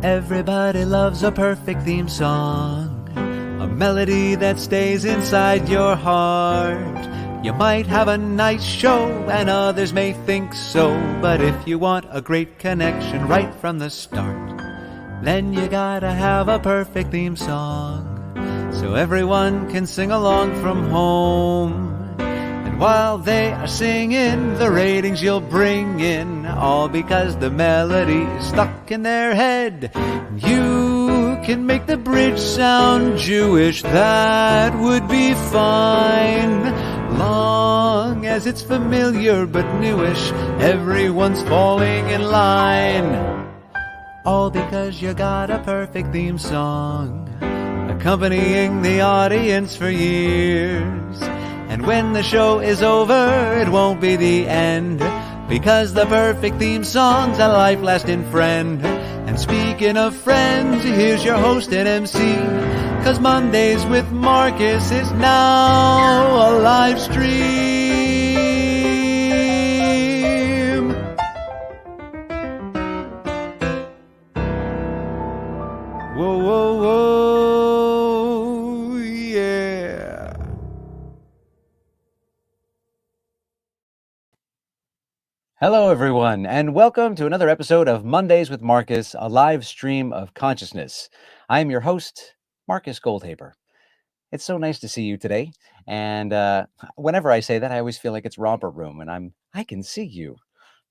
Everybody loves a perfect theme song, a melody that stays inside your heart. You might have a nice show and others may think so, but if you want a great connection right from the start, then you gotta have a perfect theme song, so everyone can sing along from home. And while they are singing, the ratings you'll bring in, all because the melody is stuck in their head. You can make the bridge sound Jewish, that would be fine, long as it's familiar but newish. Everyone's falling in line, all because you got a perfect theme song, accompanying the audience for years. And when the show is over, it won't be the end, because the perfect theme song's a life-lasting friend. And speaking of friends, here's your host and MC, 'cause Mondays with Marcus is now a live stream. Whoa, whoa, whoa, yeah. Hello, everyone, and welcome to another episode of Mondays with Marcus, a live stream of consciousness. I am your host, Marcus Goldhaber. It's so nice to see you today, and whenever I say that, I always feel like it's romper room, and I can see you.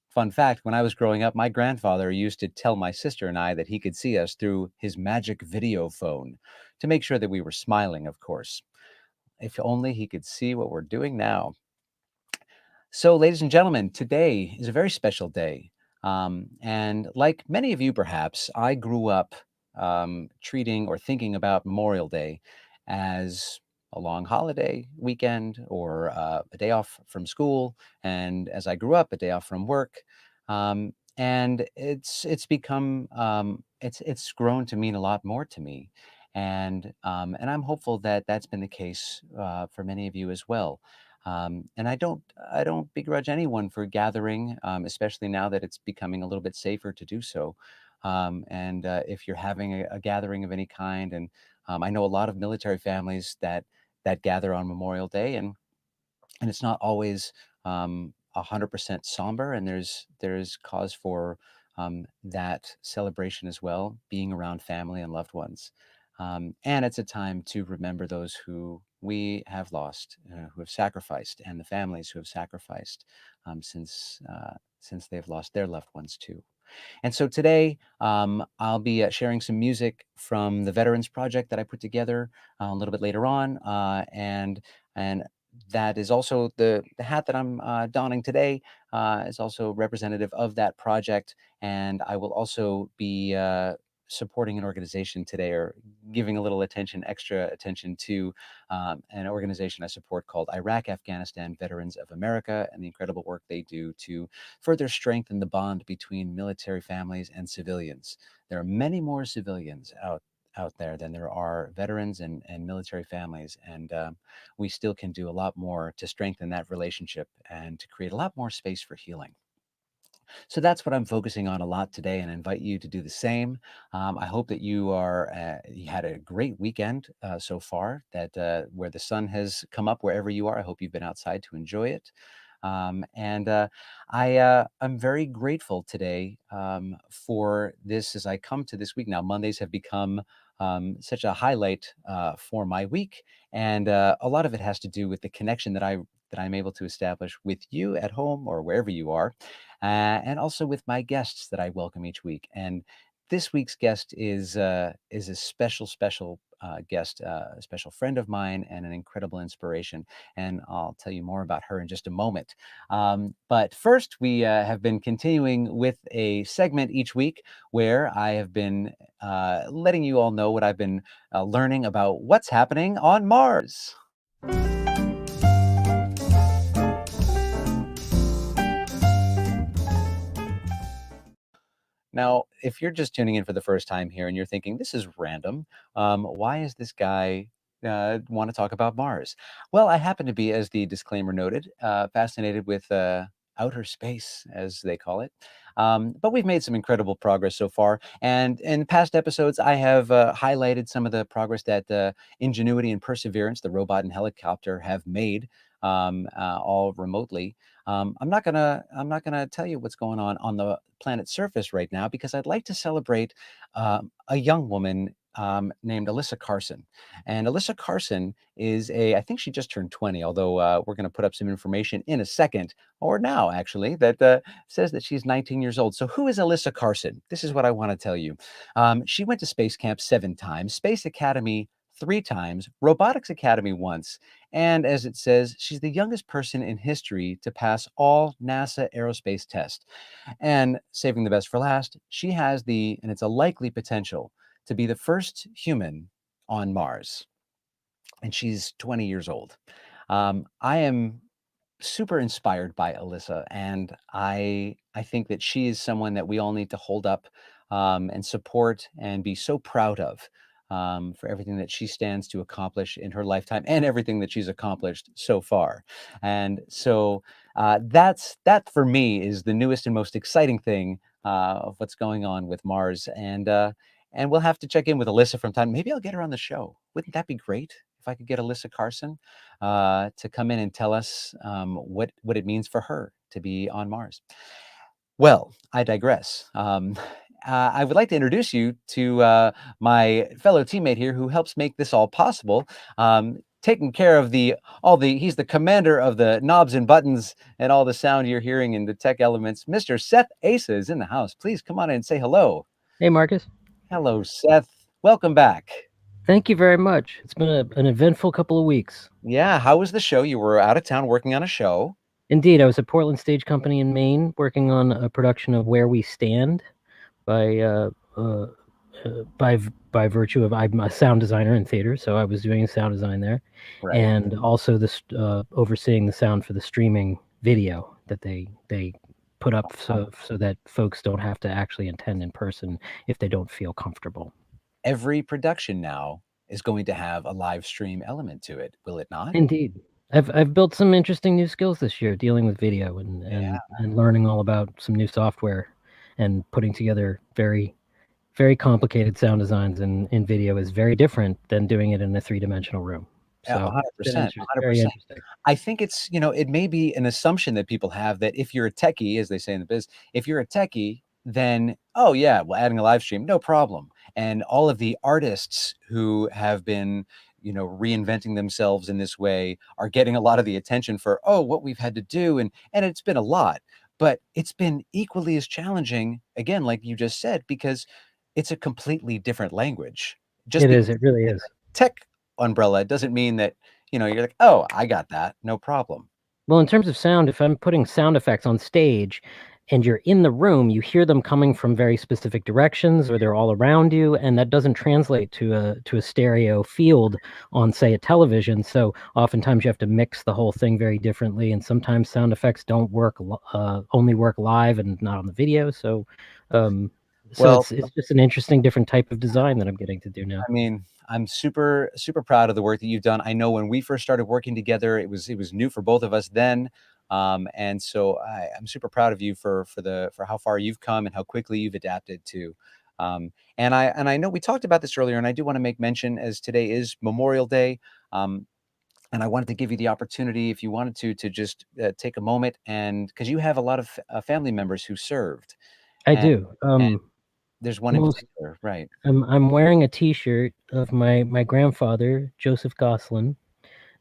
Fun fact, when I was growing up, my grandfather used to tell my sister and I that he could see us through his magic video phone to make sure that we were smiling, of course. If only he could see what we're doing now. So, ladies and gentlemen, today is a very special day. And like many of you, perhaps, I grew up treating or thinking about Memorial Day as a long holiday weekend or a day off from school. And as I grew up, a day off from work. And it's become it's grown to mean a lot more to me. And I'm hopeful that that's been the case for many of you as well. And I don't begrudge anyone for gathering, especially now that it's becoming a little bit safer to do so. And if you're having a gathering of any kind, and I know a lot of military families that gather on Memorial Day, and it's not always 100% somber, and there's cause for that celebration as well, being around family and loved ones. And it's a time to remember those who we have lost, who have sacrificed, and the families who have sacrificed since they've lost their loved ones too. And so today, I'll be sharing some music from the Veterans Project that I put together a little bit later on, and that is also the hat that I'm donning today is also representative of that project. And I will also be supporting an organization today, or giving a little extra attention to an organization I support called Iraq Afghanistan Veterans of America, and the incredible work they do to further strengthen the bond between military families and civilians. There are many more civilians out there than there are veterans and military families, and we still can do a lot more to strengthen that relationship and to create a lot more space for healing. So that's what I'm focusing on a lot today, and I invite you to do the same. I hope that you had a great weekend so far. That where the sun has come up wherever you are, I hope you've been outside to enjoy it. And I'm very grateful today for this as I come to this week. Now, Mondays have become such a highlight for my week, and a lot of it has to do with the connection that I'm able to establish with you at home or wherever you are, and also with my guests that I welcome each week. And this week's guest is a special guest, a special friend of mine, and an incredible inspiration. And I'll tell you more about her in just a moment. But first, we have been continuing with a segment each week where I have been letting you all know what I've been learning about what's happening on Mars. Now, if you're just tuning in for the first time here and you're thinking, this is random, why is this guy want to talk about Mars? Well, I happen to be, as the disclaimer noted, fascinated with outer space, as they call it. But we've made some incredible progress so far. And in past episodes, I have highlighted some of the progress that Ingenuity and Perseverance, the robot and helicopter, have made all remotely. I'm not gonna tell you what's going on the planet's surface right now because I'd like to celebrate a young woman named Alyssa Carson. And Alyssa Carson is I think she just turned 20, although we're going to put up some information in a second, or now actually, that says that she's 19 years old. So who is Alyssa Carson? This is what I want to tell you. She went to Space Camp 7 times, Space Academy 3 times, Robotics Academy once. And as it says, she's the youngest person in history to pass all NASA aerospace tests. And saving the best for last, she has and it's a likely potential to be the first human on Mars. And she's 20 years old. I am super inspired by Alyssa, and I think that she is someone that we all need to hold up and support and be so proud of for everything that she stands to accomplish in her lifetime and everything that she's accomplished so far. And so that for me is the newest and most exciting thing of what's going on with Mars. And we'll have to check in with Alyssa from time. Maybe I'll get her on the show. Wouldn't that be great if I could get Alyssa Carson to come in and tell us what it means for her to be on Mars? Well, I digress. I would like to introduce you to my fellow teammate here who helps make this all possible. Taking care of he's the commander of the knobs and buttons and all the sound you're hearing in the tech elements. Mr. Seth Asa is in the house. Please come on in and say hello. Hey, Marcus. Hello, Seth. Welcome back. Thank you very much. It's been an eventful couple of weeks. Yeah, how was the show? You were out of town working on a show. Indeed, I was at Portland Stage Company in Maine working on a production of Where We Stand by by virtue of I'm a sound designer in theater, so I was doing sound design there, Right. and also overseeing the sound for the streaming video that they put up so that folks don't have to actually attend in person if they don't feel comfortable. Every production now is going to have a live stream element to it, will it not? Indeed. I've built some interesting new skills this year dealing with video and learning all about some new software and putting together very, very complicated sound designs in video is very different than doing it in a three-dimensional room. Yeah, So 100%, very 100%. interesting. I think it may be an assumption that people have that if you're a techie, as they say in the biz, if you're a techie, then, oh yeah, well, adding a live stream, no problem. And all of the artists who have been, reinventing themselves in this way are getting a lot of the attention for, oh, what we've had to do. And it's been a lot, but it's been equally as challenging, again, like you just said, because it's a completely different language. Just It because is. It really is. tech umbrella doesn't mean that, you're like, oh, I got that, no problem. Well, in terms of sound, if I'm putting sound effects on stage and you're in the room, you hear them coming from very specific directions or they're all around you, and that doesn't translate to a stereo field on, say, a television. So oftentimes you have to mix the whole thing very differently, and sometimes sound effects don't work only work live and not on the video. So Well, it's just an interesting different type of design that I'm getting to do now. I mean, I'm super, super proud of the work that you've done. I know when we first started working together, it was new for both of us then. And so I'm super proud of you for how far you've come and how quickly you've adapted to. And I know we talked about this earlier, and I do want to make mention as today is Memorial Day. And I wanted to give you the opportunity, if you wanted to just take a moment, and because you have a lot of family members who served. I And, do. and there's one in Most particular, right? I'm wearing a T-shirt of my grandfather, Joseph Gosselin,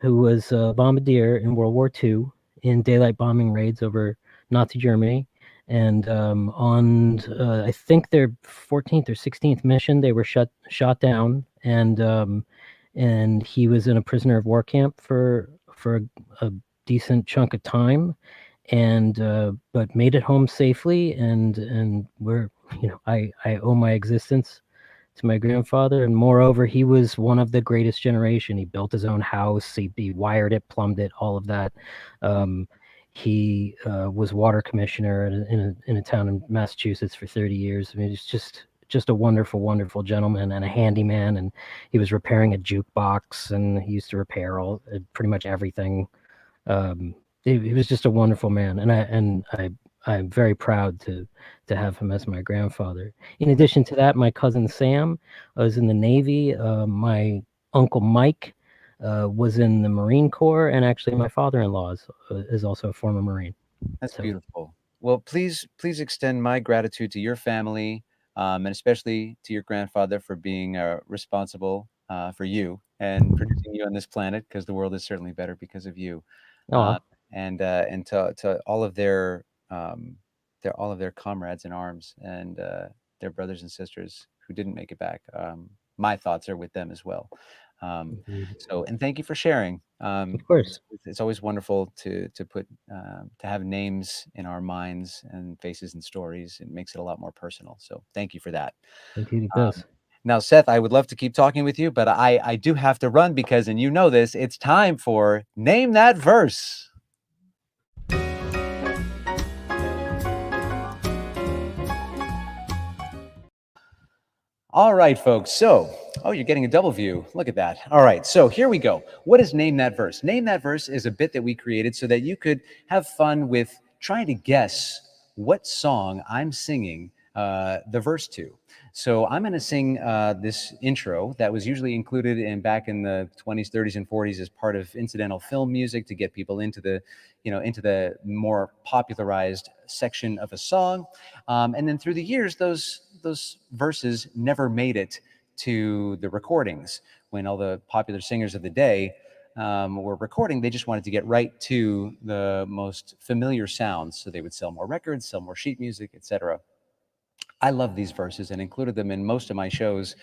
who was a bombardier in World War II in daylight bombing raids over Nazi Germany. And on I think their 14th or 16th mission, they were shot down, and he was in a prisoner of war camp for a decent chunk of time, and but made it home safely. And we're I owe my existence to my grandfather, and moreover, he was one of the greatest generation. He built his own house, he wired it, plumbed it, all of that. He was water commissioner in a town in Massachusetts for 30 years. I mean, it's just a wonderful, wonderful gentleman and a handyman. And he was repairing a jukebox, and he used to repair pretty much everything. he was just a wonderful man, and I'm very proud to have him as my grandfather. In addition to that, my cousin Sam was in the Navy. My uncle Mike was in the Marine Corps, and actually, my father-in-law is also a former Marine. That's So, beautiful. Well, please extend my gratitude to your family, and especially to your grandfather for being responsible for you and producing you on this planet, because the world is certainly better because of you. Uh, oh, and to um, all of their comrades in arms and their brothers and sisters who didn't make it back. My thoughts are with them as well. Um, indeed. so, and thank you for sharing. Of course. It's always wonderful to put to have names in our minds and faces and stories. It makes it a lot more personal. So, thank you for that. Indeed, it Um, does. Now, Seth, I would love to keep talking with you, but I do have to run because, and you know this, it's time for Name That Verse. All right, folks. So, oh, you're getting a double view. Look at that. All right. So, here we go. What is Name That Verse? Name That Verse is a bit that we created so that you could have fun with trying to guess what song I'm singing the verse to. So, I'm going to sing this intro that was usually included in back in the 20s, 30s, and 40s as part of incidental film music to get people into the more popularized section of a song. And then through the years, those verses never made it to the recordings. When all the popular singers of the day were recording, they just wanted to get right to the most familiar sounds, so they would sell more records, sell more sheet music, etc. I love these verses and included them in most of my shows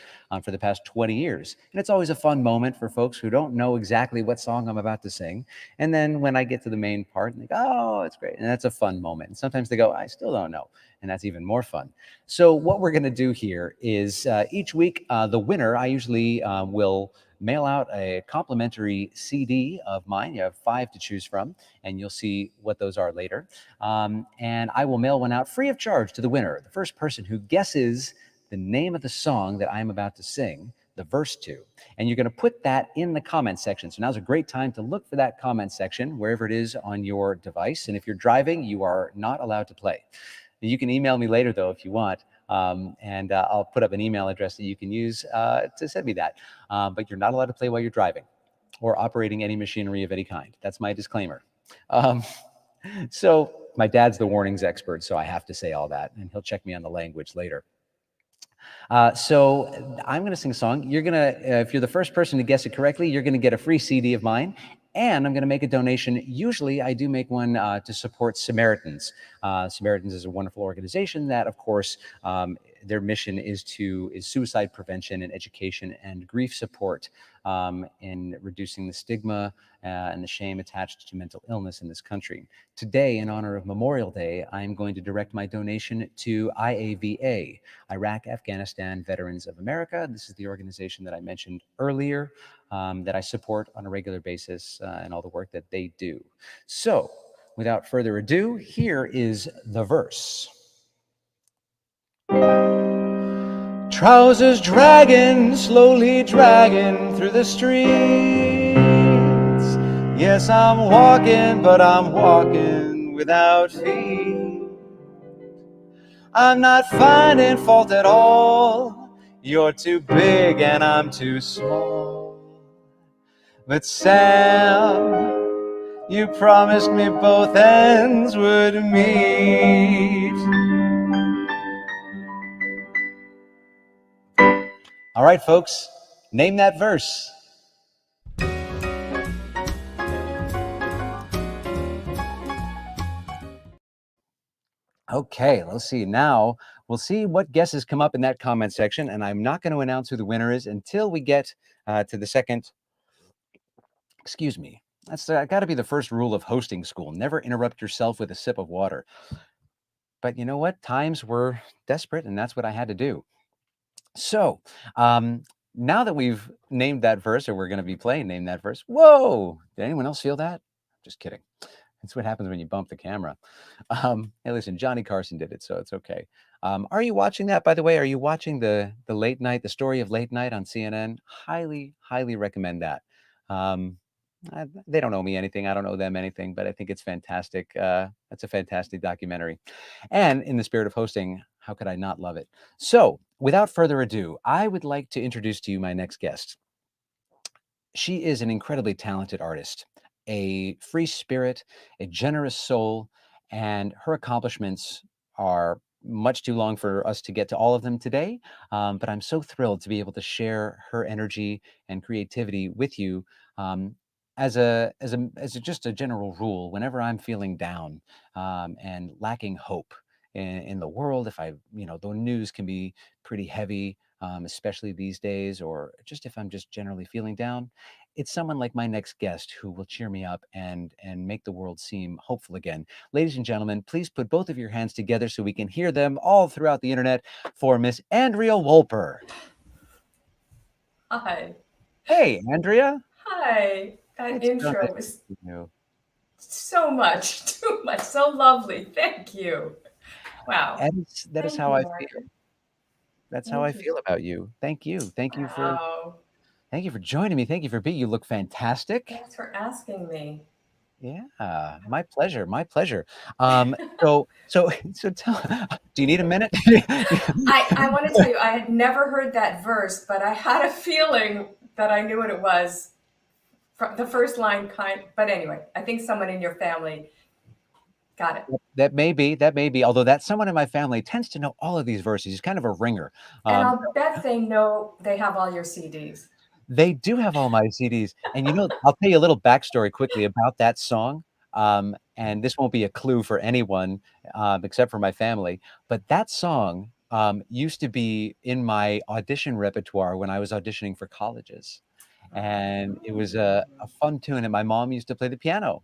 for the past 20 years. And it's always a fun moment for folks who don't know exactly what song I'm about to sing. And then when I get to the main part, and they go, oh, it's great. And that's a fun moment. And sometimes they go, I still don't know. And that's even more fun. So, what we're going to do here is each week, the winner, I usually will mail out a complimentary CD of mine. You have 5 to choose from, and you'll see what those are later. And I will mail one out free of charge to the winner, the first person who guesses the name of the song that I'm about to sing the verse to. And you're going to put that in the comment section. So now's a great time to look for that comment section wherever it is on your device. And if you're driving, you are not allowed to play. You can email me later, though, if you want. And I'll put up an email address that you can use to send me that. But you're not allowed to play while you're driving or operating any machinery of any kind. That's my disclaimer. Um, so my dad's the warnings expert, so I have to say all that, and he'll check me on the language later. So I'm going to sing a song. You're going to, if you're the first person to guess it correctly, you're going to get a free CD of mine. And I'm going to make a donation. Usually, I do make one to support Samaritans. Samaritans is a wonderful organization that, of course, their mission is suicide prevention and education and grief support in reducing the stigma and the shame attached to mental illness in this country. Today, in honor of Memorial Day, I'm going to direct my donation to IAVA, Iraq Afghanistan Veterans of America. This is the organization that I mentioned earlier that I support on a regular basis and all the work that they do. So, without further ado, here is the verse. Trousers dragging, slowly dragging through the streets. Yes, I'm walking, but I'm walking without feet. I'm not finding fault at all. You're too big and I'm too small. But Sam, you promised me both ends would meet. All right, folks, name that verse. Okay, let's see. Now we'll see what guesses come up in that comment section, and I'm not going to announce who the winner is until we get to the second. Excuse me. That's got to be the first rule of hosting school. Never interrupt yourself with a sip of water. But you know what? Times were desperate, and that's what I had to do. So now that we've named that verse, or we're going to be playing Name That Verse. Whoa! Did anyone else feel that? Just kidding. That's what happens when you bump the camera. Hey, listen, Johnny Carson did it, so it's okay. Are you watching that, by the way? Are you watching the late night, the story of late night on CNN? Highly, highly recommend that. Um, They don't owe me anything. I don't owe them anything, but I think it's fantastic. That's a fantastic documentary. And in the spirit of hosting, how could I not love it? So, without further ado, I would like to introduce to you my next guest. She is an incredibly talented artist, a free spirit, a generous soul, and her accomplishments are much too long for us to get to all of them today. But I'm so thrilled to be able to share her energy and creativity with you. Um, as just a general rule, whenever I'm feeling down and lacking hope in the world, if the news can be pretty heavy, especially these days, or just if I'm just generally feeling down, it's someone like my next guest who will cheer me up and make the world seem hopeful again. Ladies and gentlemen, please put both of your hands together so we can hear them all throughout the internet for Miss Andrea Wolper. Hi. Hey, Andrea. Hi. That It's so nice intro to was see you. so much, too much, so lovely. Thank you. Wow. That is Thank how you, I Mark. feel. That's how I Thank you. feel about you. Thank you. Wow. Thank you for joining me. Thank you for being. You look fantastic. Thanks for asking me. Yeah, my pleasure. My pleasure. Um, so tell. Do you need a minute? I want to tell you, I had never heard that verse, but I had a feeling that I knew what it was from the first line but anyway, I think someone in your family got it. That may be, although that someone in my family tends to know all of these verses. He's kind of a ringer. And Um, I'll bet they know they have all your CDs. they do have all my CDs, and I'll tell you a little backstory quickly about that song. And this won't be a clue for anyone except for my family. But that song used to be in my audition repertoire when I was auditioning for colleges. And it was a fun tune, and my mom used to play the piano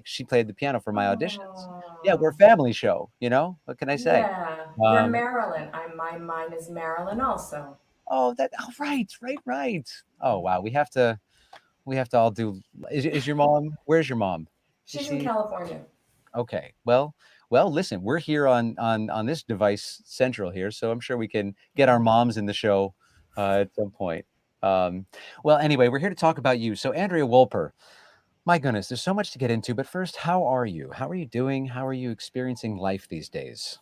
she played the piano for my auditions. Yeah, we're a Oh. family show, what can I say? Yeah, we're Um, Maryland. Mine is Maryland also. right, right, right. Oh, wow, we have to all do is your mom where's your mom? Is She's in she California. okay, well, listen, we're here on this device central here, so I'm sure we can get our Yeah. moms in the show, at some point. Um, well, anyway, we're here to talk about you. So Andrea Wolper, my goodness, there's so much to get into, but first, how are you? How are you doing? How are you experiencing life these days?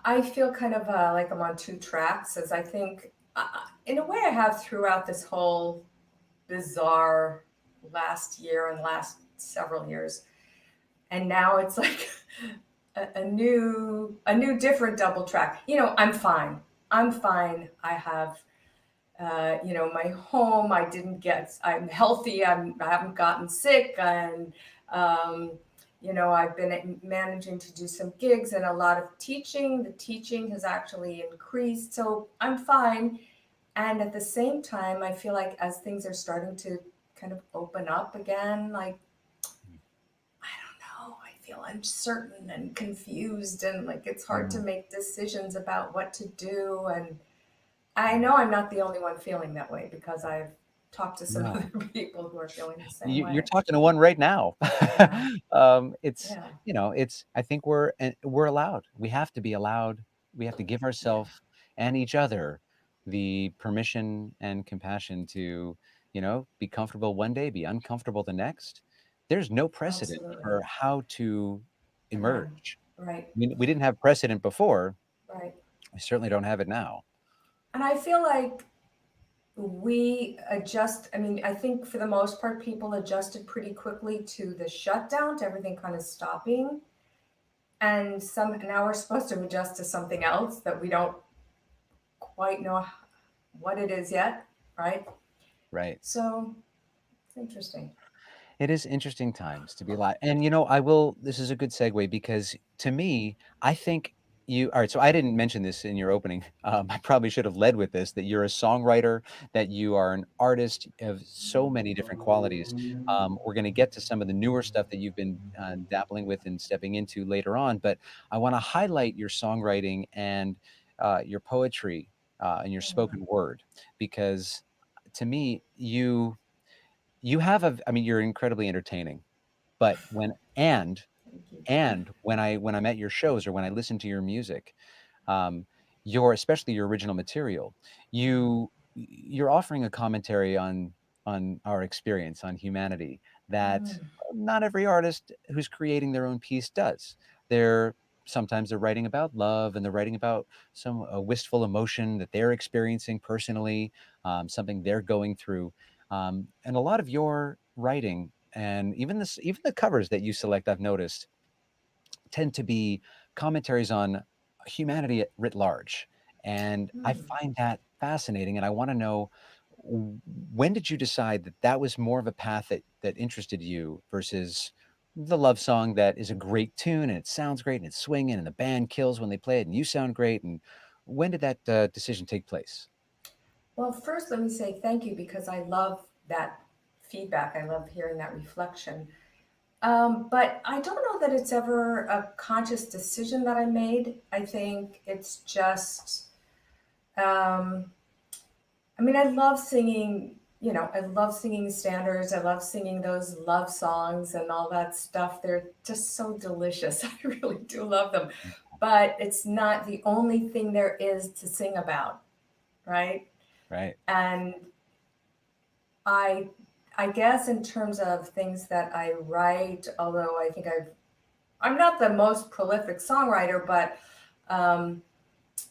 I feel kind of like I'm on two tracks, as I think, in a way, I have throughout this whole bizarre last year and last several years, and now it's like a new different double track. I'm fine. I'm fine. I have my home. I'm healthy. I haven't gotten sick. And, I've been managing to do some gigs and a lot of teaching. The teaching has actually increased. So I'm fine. And at the same time, I feel like as things are starting to kind of open up again, like, I don't know, I feel uncertain and confused and like it's hard to Mm, make decisions about what to do. And I know I'm not the only one feeling that way because I've talked to some no. other people who are feeling the same You're way. talking to one right now. Yeah, It's yeah, I think we're allowed. We have to be allowed. We have to give yeah, ourselves and each other the permission and compassion to, be comfortable one day, be uncomfortable the next. There's no precedent absolutely. for how to No, emerge. right, We didn't have precedent before. right. We certainly don't have it now. And I feel like we adjust. I mean, I think for the most part, people adjusted pretty quickly to the shutdown, to everything kind of stopping. And now we're supposed to adjust to something else that we don't quite know what it is yet, right? Right. So it's interesting. It is interesting times to be alive. And I will this is a good segue because to me, I think you all right, so I didn't mention this in your opening. I probably should have led with this, that you're a songwriter, that you are an artist of so many different qualities. We're going to get to some of the newer stuff that you've been dabbling with and stepping into later on, but I want to highlight your songwriting and your poetry and your spoken word because to me, you have I mean, you're incredibly entertaining, but Thank you. when I'm at your shows or when I listen to your music, um, especially your original material, you're offering a commentary on our experience, on humanity, that Mm. not every artist who's creating their own piece does. They're sometimes they're writing about love, and they're writing about some a wistful emotion that they're experiencing personally, something they're going through. And a lot of your writing, and even the covers that you select, I've noticed, tend to be commentaries on humanity writ large. And I Mm. find that fascinating. And I want to know, when did you decide that that was more of a path that interested you versus the love song that is a great tune and it sounds great and it's swinging and the band kills when they play it and you sound great? And when did that decision take place? Well, first, let me say thank you because I love that feedback. I love hearing that reflection. But I don't know that it's ever a conscious decision that I made. I think it's just, um, I mean, I love singing, I love singing standards. I love singing those love songs and all that stuff. They're just so delicious. I really do love them. But it's not the only thing there is to sing about, right? Right. And I I guess in terms of things that I write, although I'm not the most prolific songwriter, but um,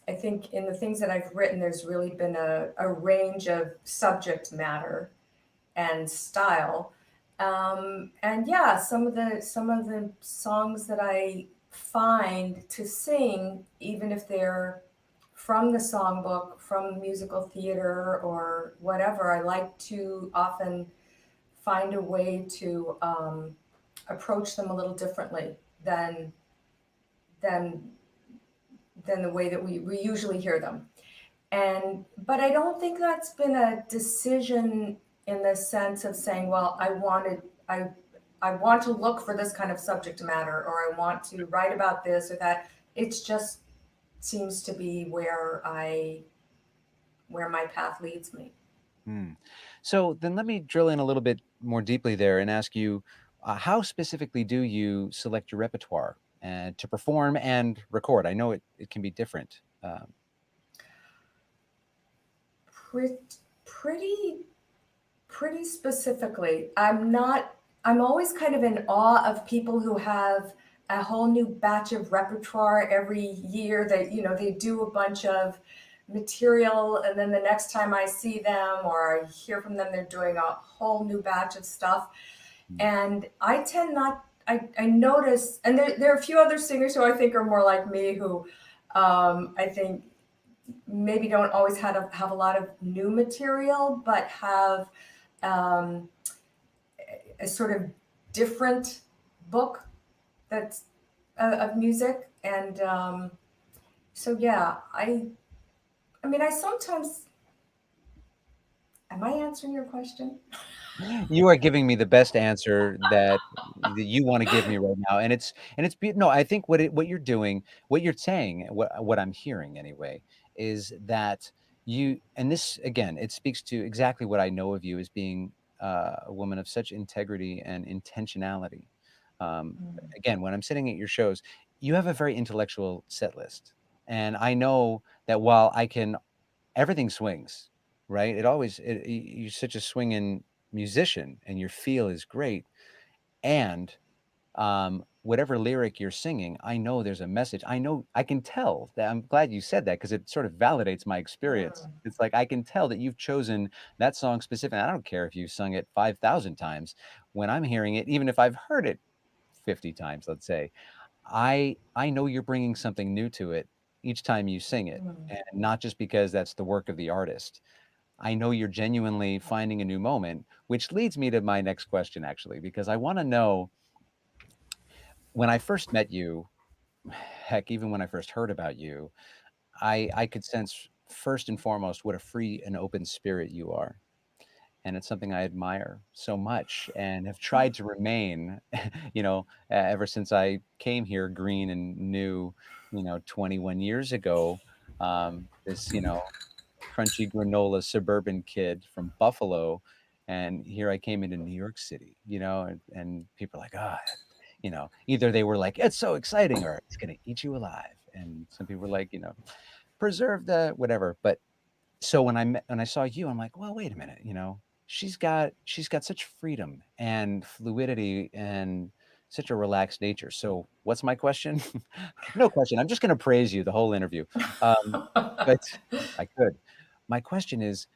I think in the things that I've written, there's really been a range of subject matter and style. And yeah, some of the songs that I find to sing, even if they're from the songbook, from musical theater or whatever, I like to often find a way to approach them a little differently than than than the way that we usually hear them. And but I don't think that's been a decision in the sense of saying, well, I want to look for this kind of subject matter, or I want to write about this or that. It's just seems to be where my path leads me. Hmm. So then let me drill in a little bit more deeply there and ask you, how specifically do you select your repertoire and to perform and record? I know it can be different. Pretty, pretty pretty specifically. I'm always kind of in awe of people who have a whole new batch of repertoire every year that, they do a bunch of material and then the next time I see them or I hear from them, they're doing a whole new batch of stuff. Mm. And I tend not, I notice, and there are a few other singers who I think are more like me who I think maybe don't always have a lot of new material, but have um, a sort of different book that's of music. And so, yeah, I mean, I sometimes, am I answering your question? You are giving me the best answer that you want to give me right now, and no. I think what you're doing, what you're saying, what I'm hearing anyway, is that you, and this again, it speaks to exactly what I know of you as being a woman of such integrity and intentionality. Um, Mm. Again, when I'm sitting at your shows, you have a very intellectual set list, and I know that while I can everything swings, right? You're such a swinging musician and your feel is great. And whatever lyric you're singing, I know there's a message. I know I can tell that. I'm glad you said that because it sort of validates my experience. Mm. It's like I can tell that you've chosen that song specifically. I don't care if you sung it 5,000 times. When I'm hearing it, even if I've heard it 50 times, let's say, I know you're bringing something new to it each time you sing it, Mm. and not just because that's the work of the artist. I know you're genuinely finding a new moment, which leads me to my next question, actually, because I want to know, when I first met you, heck, even when I first heard about you, I could sense first and foremost what a free and open spirit you are. And it's something I admire so much and have tried to remain, ever since I came here green and new, 21 years ago. This, crunchy granola suburban kid from Buffalo. And here I came into New York City, and people are like, ah, either they were like, it's so exciting or it's going to eat you alive. And some people were like, preserve the whatever. But so when I saw you, I'm like, well, wait a minute, she's got such freedom and fluidity and such a relaxed nature. So what's my question? No question. I'm just going to praise you the whole interview. But I could. My question is,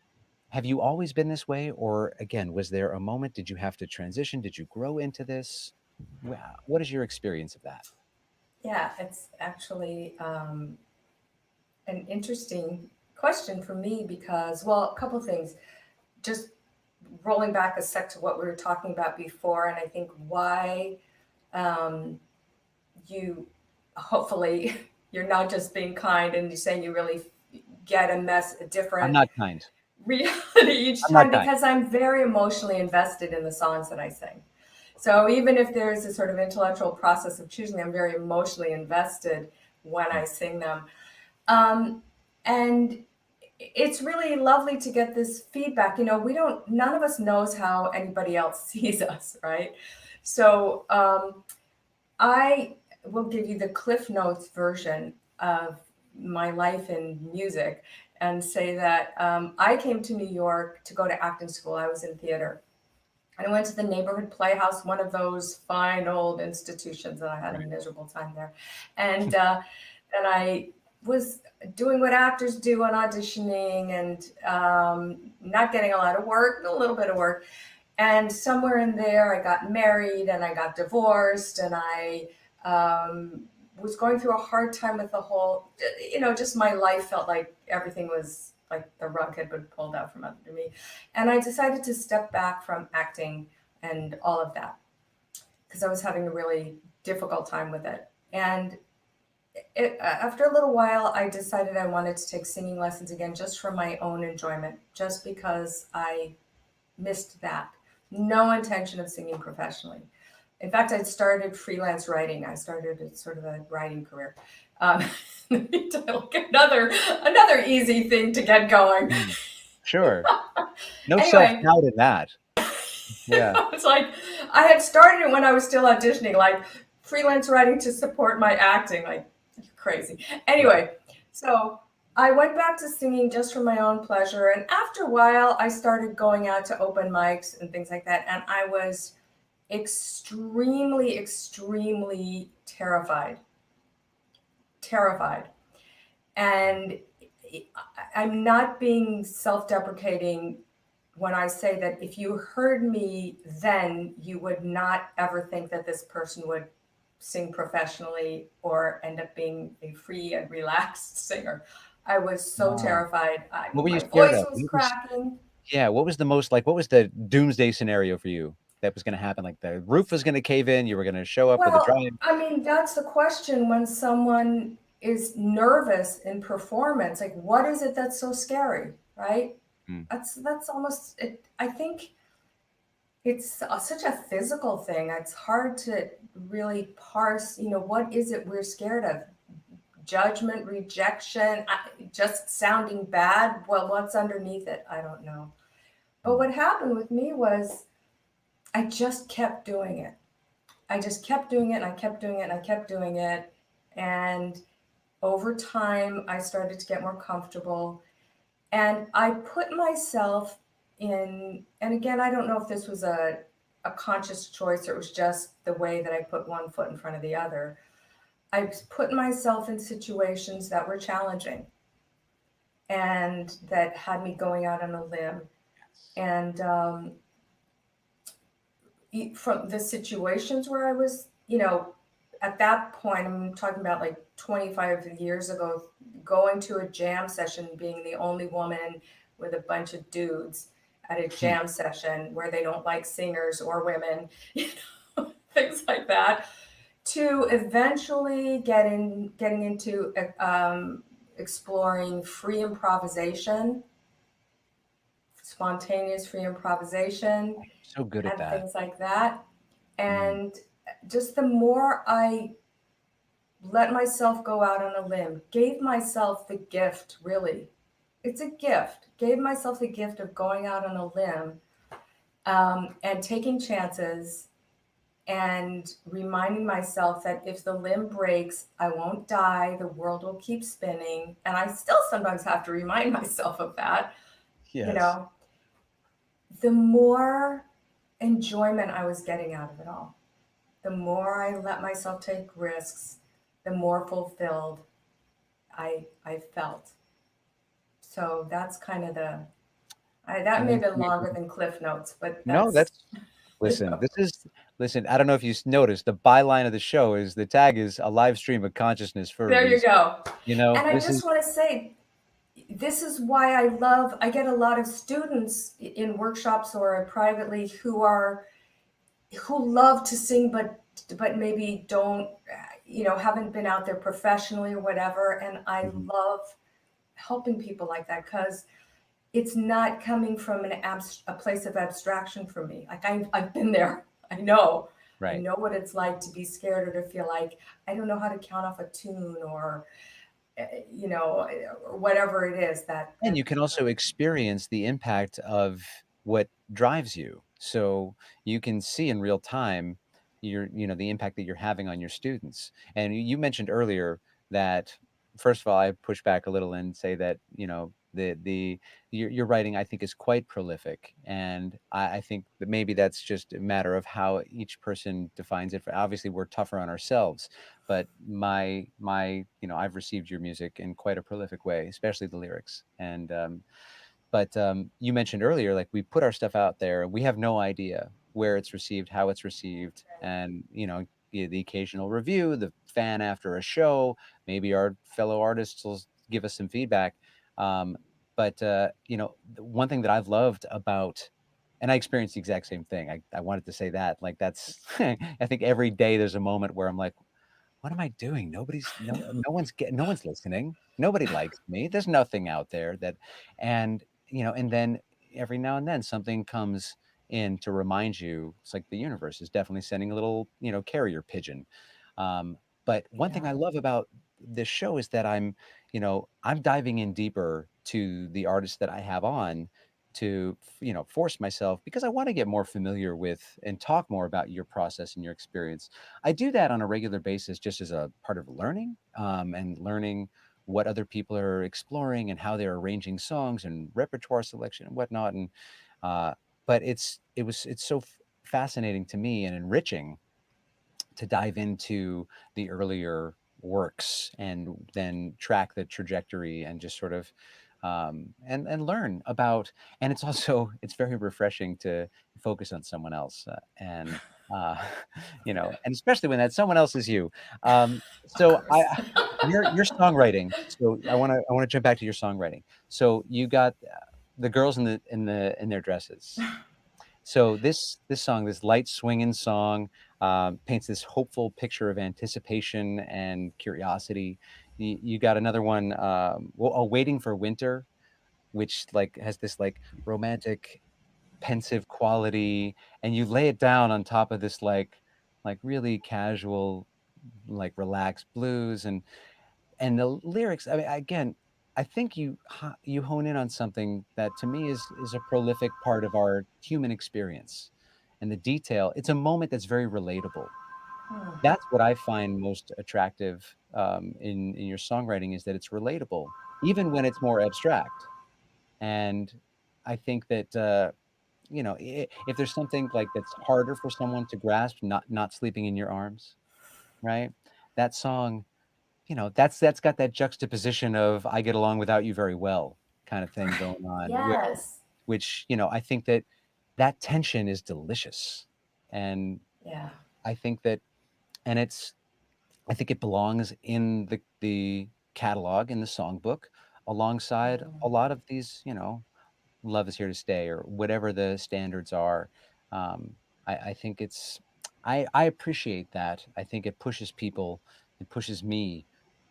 have you always been this way? Or again, was there a moment? Did you have to transition? Did you grow into this? What is your experience of that? Yeah, it's actually an interesting question for me because, well, a couple of things. Just rolling back a sec to what we were talking about before, and I think why um, you hopefully you're not just being kind and you're saying you really get a I'm different not kind. reality each I'm not time kind. because I'm very emotionally invested in the songs that I sing. So even if there's a sort of intellectual process of choosing, I'm very emotionally invested when I sing them. And it's really lovely to get this feedback. None of us knows how anybody else sees us, right? So I will give you the Cliff Notes version of my life in music and say that I came to New York to go to acting school. I was in theater. And I went to the neighborhood playhouse, one of those fine old institutions, and I had a miserable time there. And I was doing what actors do on auditioning and not getting a lot of work, a little bit of work. And somewhere in there, I got married and I got divorced, and I was going through a hard time with the whole, just my life felt like everything was like the rug had been pulled out from under me. And I decided to step back from acting and all of that because I was having a really difficult time with it. And after a little while, I decided I wanted to take singing lessons again just for my own enjoyment, just because I missed that. No intention of singing professionally. In fact, I'd started freelance writing. I started sort of a writing career. Another easy thing to get going. Sure. No Anyway, self-doubt in that. Yeah. it's like I had started it when I was still auditioning, like freelance writing to support my acting, like crazy. Anyway, so I went back to singing just for my own pleasure. And after a while, I started going out to open mics and things like that. And I was extremely, extremely terrified. Terrified. And I'm not being self-deprecating when I say that if you heard me then, you would not ever think that this person would sing professionally or end up being a free and relaxed singer. I was so Wow. terrified. What were you My scared voice of? was cracking. What was the most like, what was the doomsday scenario for you that was going to happen? Like the roof was going to cave in, you were going to show up with a Well, giant. I mean, that's the question when someone is nervous in performance. Like, what is it that's so scary, right? Hmm. That's almost it. I think it's such a physical thing. It's hard to really parse, what is it we're scared of? Judgment, rejection, just sounding bad. Well, what's underneath it? I don't know. But what happened with me was I just kept doing it. I just kept doing it and I kept doing it and I kept doing it. And over time, I started to get more comfortable. And I put myself in, and again, I don't know if this was a conscious choice or it was just the way that I put one foot in front of the other. I put myself in situations that were challenging and that had me going out on a limb. And from the situations where I was, at that point, I'm talking about like 25 years ago, going to a jam session, being the only woman with a bunch of dudes at a jam session where they don't like singers or women, things like that, to eventually getting into exploring free improvisation, spontaneous free improvisation, So good at and that. things like that. And just the more I let myself go out on a limb, gave myself the gift, really. It's a gift. Gave myself the gift of going out on a limb and taking chances and reminding myself that if the limb breaks, I won't die. The world will keep spinning. And I still sometimes have to remind myself of that, you Yes. know. the more enjoyment I was getting out of it all. The more I let myself take risks, the more fulfilled I felt. So that's kind of that may And have been longer than Cliff Notes, but no, that's, that's you listen, know, this is listen, I don't know if you noticed, the byline of the show is the tag is a live stream of consciousness for a there you reason. go. You know, And I this just is want to say, this is why I get a lot of students in workshops or privately who love to sing, but maybe don't, haven't been out there professionally or whatever. And I Mhm, love helping people like that because it's not coming from a place of abstraction for me. Like I've been there. I right. know what it's like to be scared or to feel like I don't know how to count off a tune or, or whatever it is And that you can also experience the impact of what drives you. So you can see in real time the impact that you're having on your students. And you mentioned earlier that first of all, I push back a little and say that, the your writing I think is quite prolific. And I think that maybe that's just a matter of how each person defines it. Obviously we're tougher on ourselves, but I've received your music in quite a prolific way, especially the lyrics. And but you mentioned earlier, like we put our stuff out there, we have no idea where it's received, how it's received, and the occasional review, the fan after a show, maybe our fellow artists will give us some feedback. um, but the one thing that I've loved about, and I experienced the exact same thing. I wanted to say that, like that's I think every day there's a moment where I'm like, what am I doing? No one's listening. Nobody likes me. There's nothing out there that, and then every now and then something comes in to remind you. It's like the universe is definitely sending a little, carrier pigeon. But one thing yeah. I love about this show is that I'm diving in deeper to the artists that I have on to, force myself because I want to get more familiar with and talk more about your process and your experience. I do that on a regular basis just as a part of learning, and learning what other people are exploring and how they're arranging songs and repertoire selection and whatnot. And uh, but it's so fascinating to me and enriching to dive into the earlier works and then track the trajectory and just sort of and learn about. And it's very refreshing to focus on someone else, and uh, and especially when that someone else is you. Of So I course. your songwriting. So I want to jump back to your songwriting. So you got the girls in their dresses. So this song, this light swinging song, paints this hopeful picture of anticipation and curiosity. You got another one, "Waiting for Winter," which like has this like romantic, pensive quality, and you lay it down on top of this like really casual, like relaxed blues. And the lyrics, I mean, again, I think you hone in on something that to me is a prolific part of our human experience. And the detail, it's a moment that's very relatable. Hmm. That's what I find most attractive, in your songwriting, is that it's relatable, even when it's more abstract. And I think that if there's something like that's harder for someone to grasp, not sleeping in your arms, right? That song, that's got that juxtaposition of "I get along without you very well" kind of thing going on, Yes. which, I think that that tension is delicious. And Yeah. I think that and it's I think it belongs in the catalog, in the songbook, alongside a Mm. lot of these, "Love Is Here to Stay" or whatever the standards are. Um, I think I appreciate that. I think it pushes me,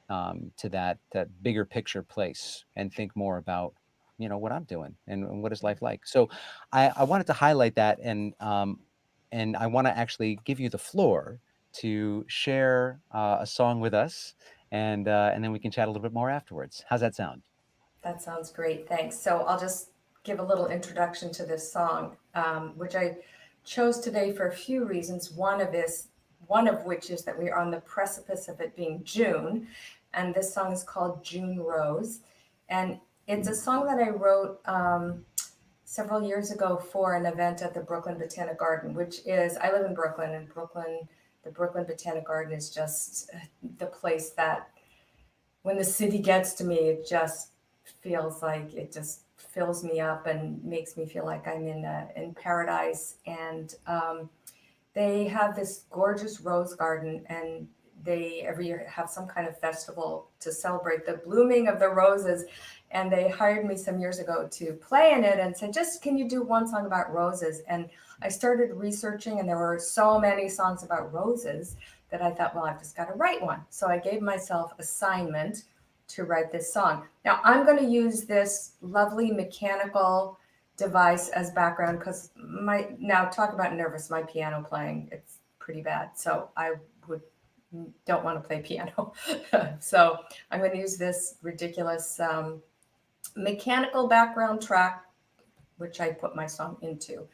to that bigger picture place and think more about what I'm doing and what is life like. So I wanted to highlight that, and I want to actually give you the floor to share a song with us, and then we can chat a little bit more afterwards. How's that sound? That sounds great. Thanks. So I'll just give a little introduction to this song, which I chose today for a few reasons. One of which is that we are on the precipice of it being June, and this song is called June Rose, and it's a song that I wrote several years ago for an event at the Brooklyn Botanic Garden, which is, I live in Brooklyn, and the Brooklyn Botanic Garden is just the place that when the city gets to me, it just feels like it just fills me up and makes me feel like I'm in paradise. And they have this gorgeous rose garden, and they every year have some kind of festival to celebrate the blooming of the roses. And they hired me some years ago to play in it and said, just can you do one song about roses? And I started researching, and there were so many songs about roses that I thought, well, I've just got to write one. So I gave myself assignment to write this song. Now I'm going to use this lovely mechanical device as background because now talk about nervous, my piano playing, it's pretty bad. So I don't want to play piano. So I'm going to use this ridiculous mechanical background track, which I put my song into.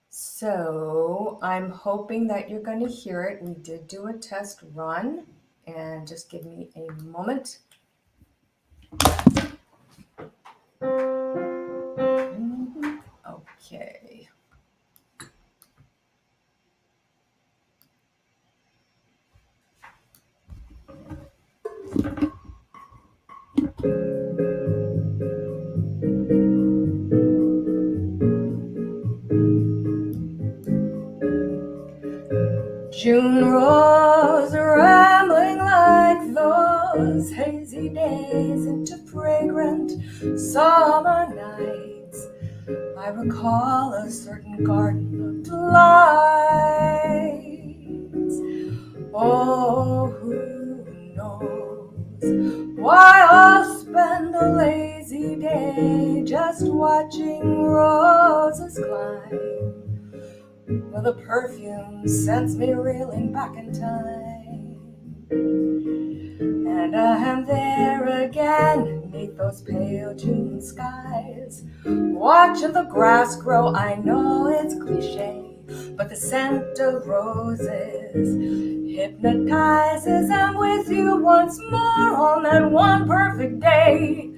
So I'm hoping that you're going to hear it. We did do a test run, and just give me a moment. Okay. June rose rambling like those hazy days into fragrant summer nights. I recall a certain garden of delights. Oh, who knows why I'll spend a lazy day just watching roses climb, well, the perfume sends me reeling back in time. And I am there again, neath those pale June skies, watching the grass grow. I know it's cliche, but the scent of roses hypnotizes. I'm with you once more on that one perfect day.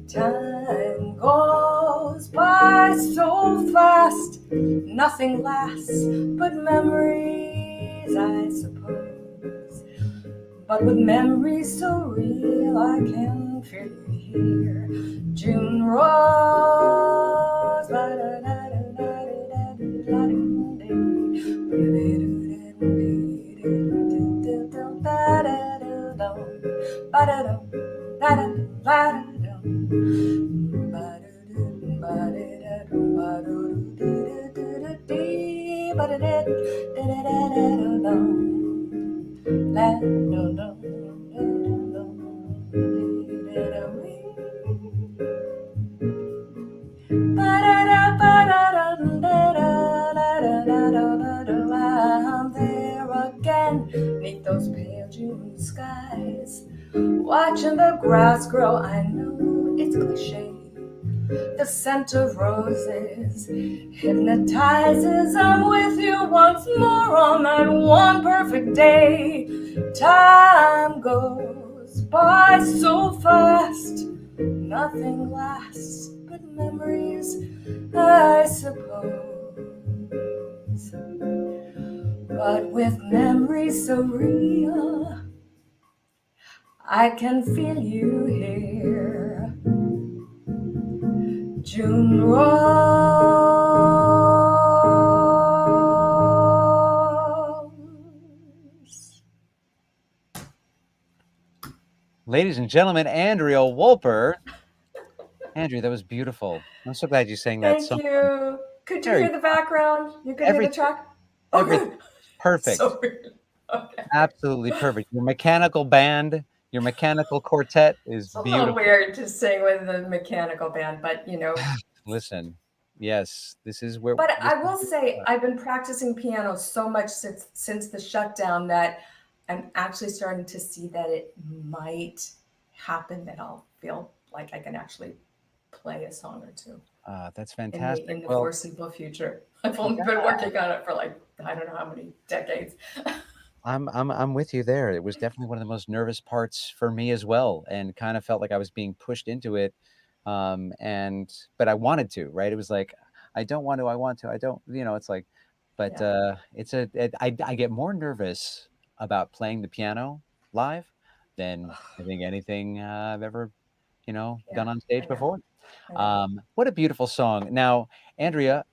Time goes by so fast, nothing lasts but memories, I suppose. But with memories so real, I can feel you here. June rose, I'm there again, neath those pale June skies, watching the grass grow. I know it's cliche, the scent of roses hypnotizes. I'm with you once more on that one perfect day. Time goes by so fast, nothing lasts but memories, I suppose. But with memories so real, I can feel you here. June rose. Ladies and gentlemen, Andrea Wolper. Andrea, that was beautiful. I'm so glad you sang that Thank song. you. Could you Very hear the background? You could hear the everything, track? everything Okay. perfect. So weird. Okay. Absolutely perfect. Your mechanical band, your mechanical quartet is It's a little beautiful. weird to sing with a mechanical band, but Listen, yes, this is where But this I is will where say we are. I've been practicing piano so much since the shutdown that I'm actually starting to see that it might happen that I'll feel like I can actually play a song or two That's in the fantastic. in the Well, foreseeable future. I've only yeah, been working on it for like I don't know how many decades. I'm with you there. It was definitely one of the most nervous parts for me as well, and kind of felt like I was being pushed into it and but I wanted to, right? It was like I don't want to, I want to, I don't, it's like, but Yeah. I get more nervous about playing the piano live than I think anything I've ever Yeah, done on I stage know. before. I know. What a beautiful song. Now, Thank you. Andrea,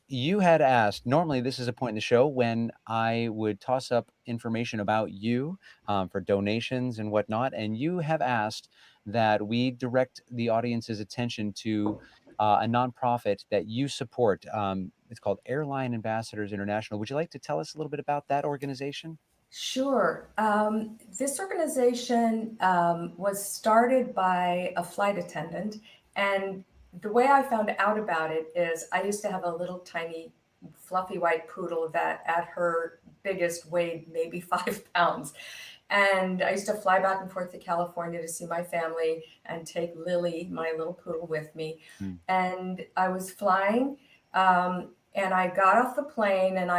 you had asked, normally this is a point in the show when I would toss up information about you for donations and whatnot, and you have asked that we direct the audience's attention to a nonprofit that you support. It's called Airline Ambassadors International. Would you like to tell us a little bit about that organization? Sure. This organization was started by a flight attendant. And the way I found out about it is I used to have a little tiny fluffy white poodle that at her biggest weighed maybe 5 pounds. And I used to fly back and forth to California to see my family and take Lily, my little poodle, with me. Mm, And I was flying, and I got off the plane, and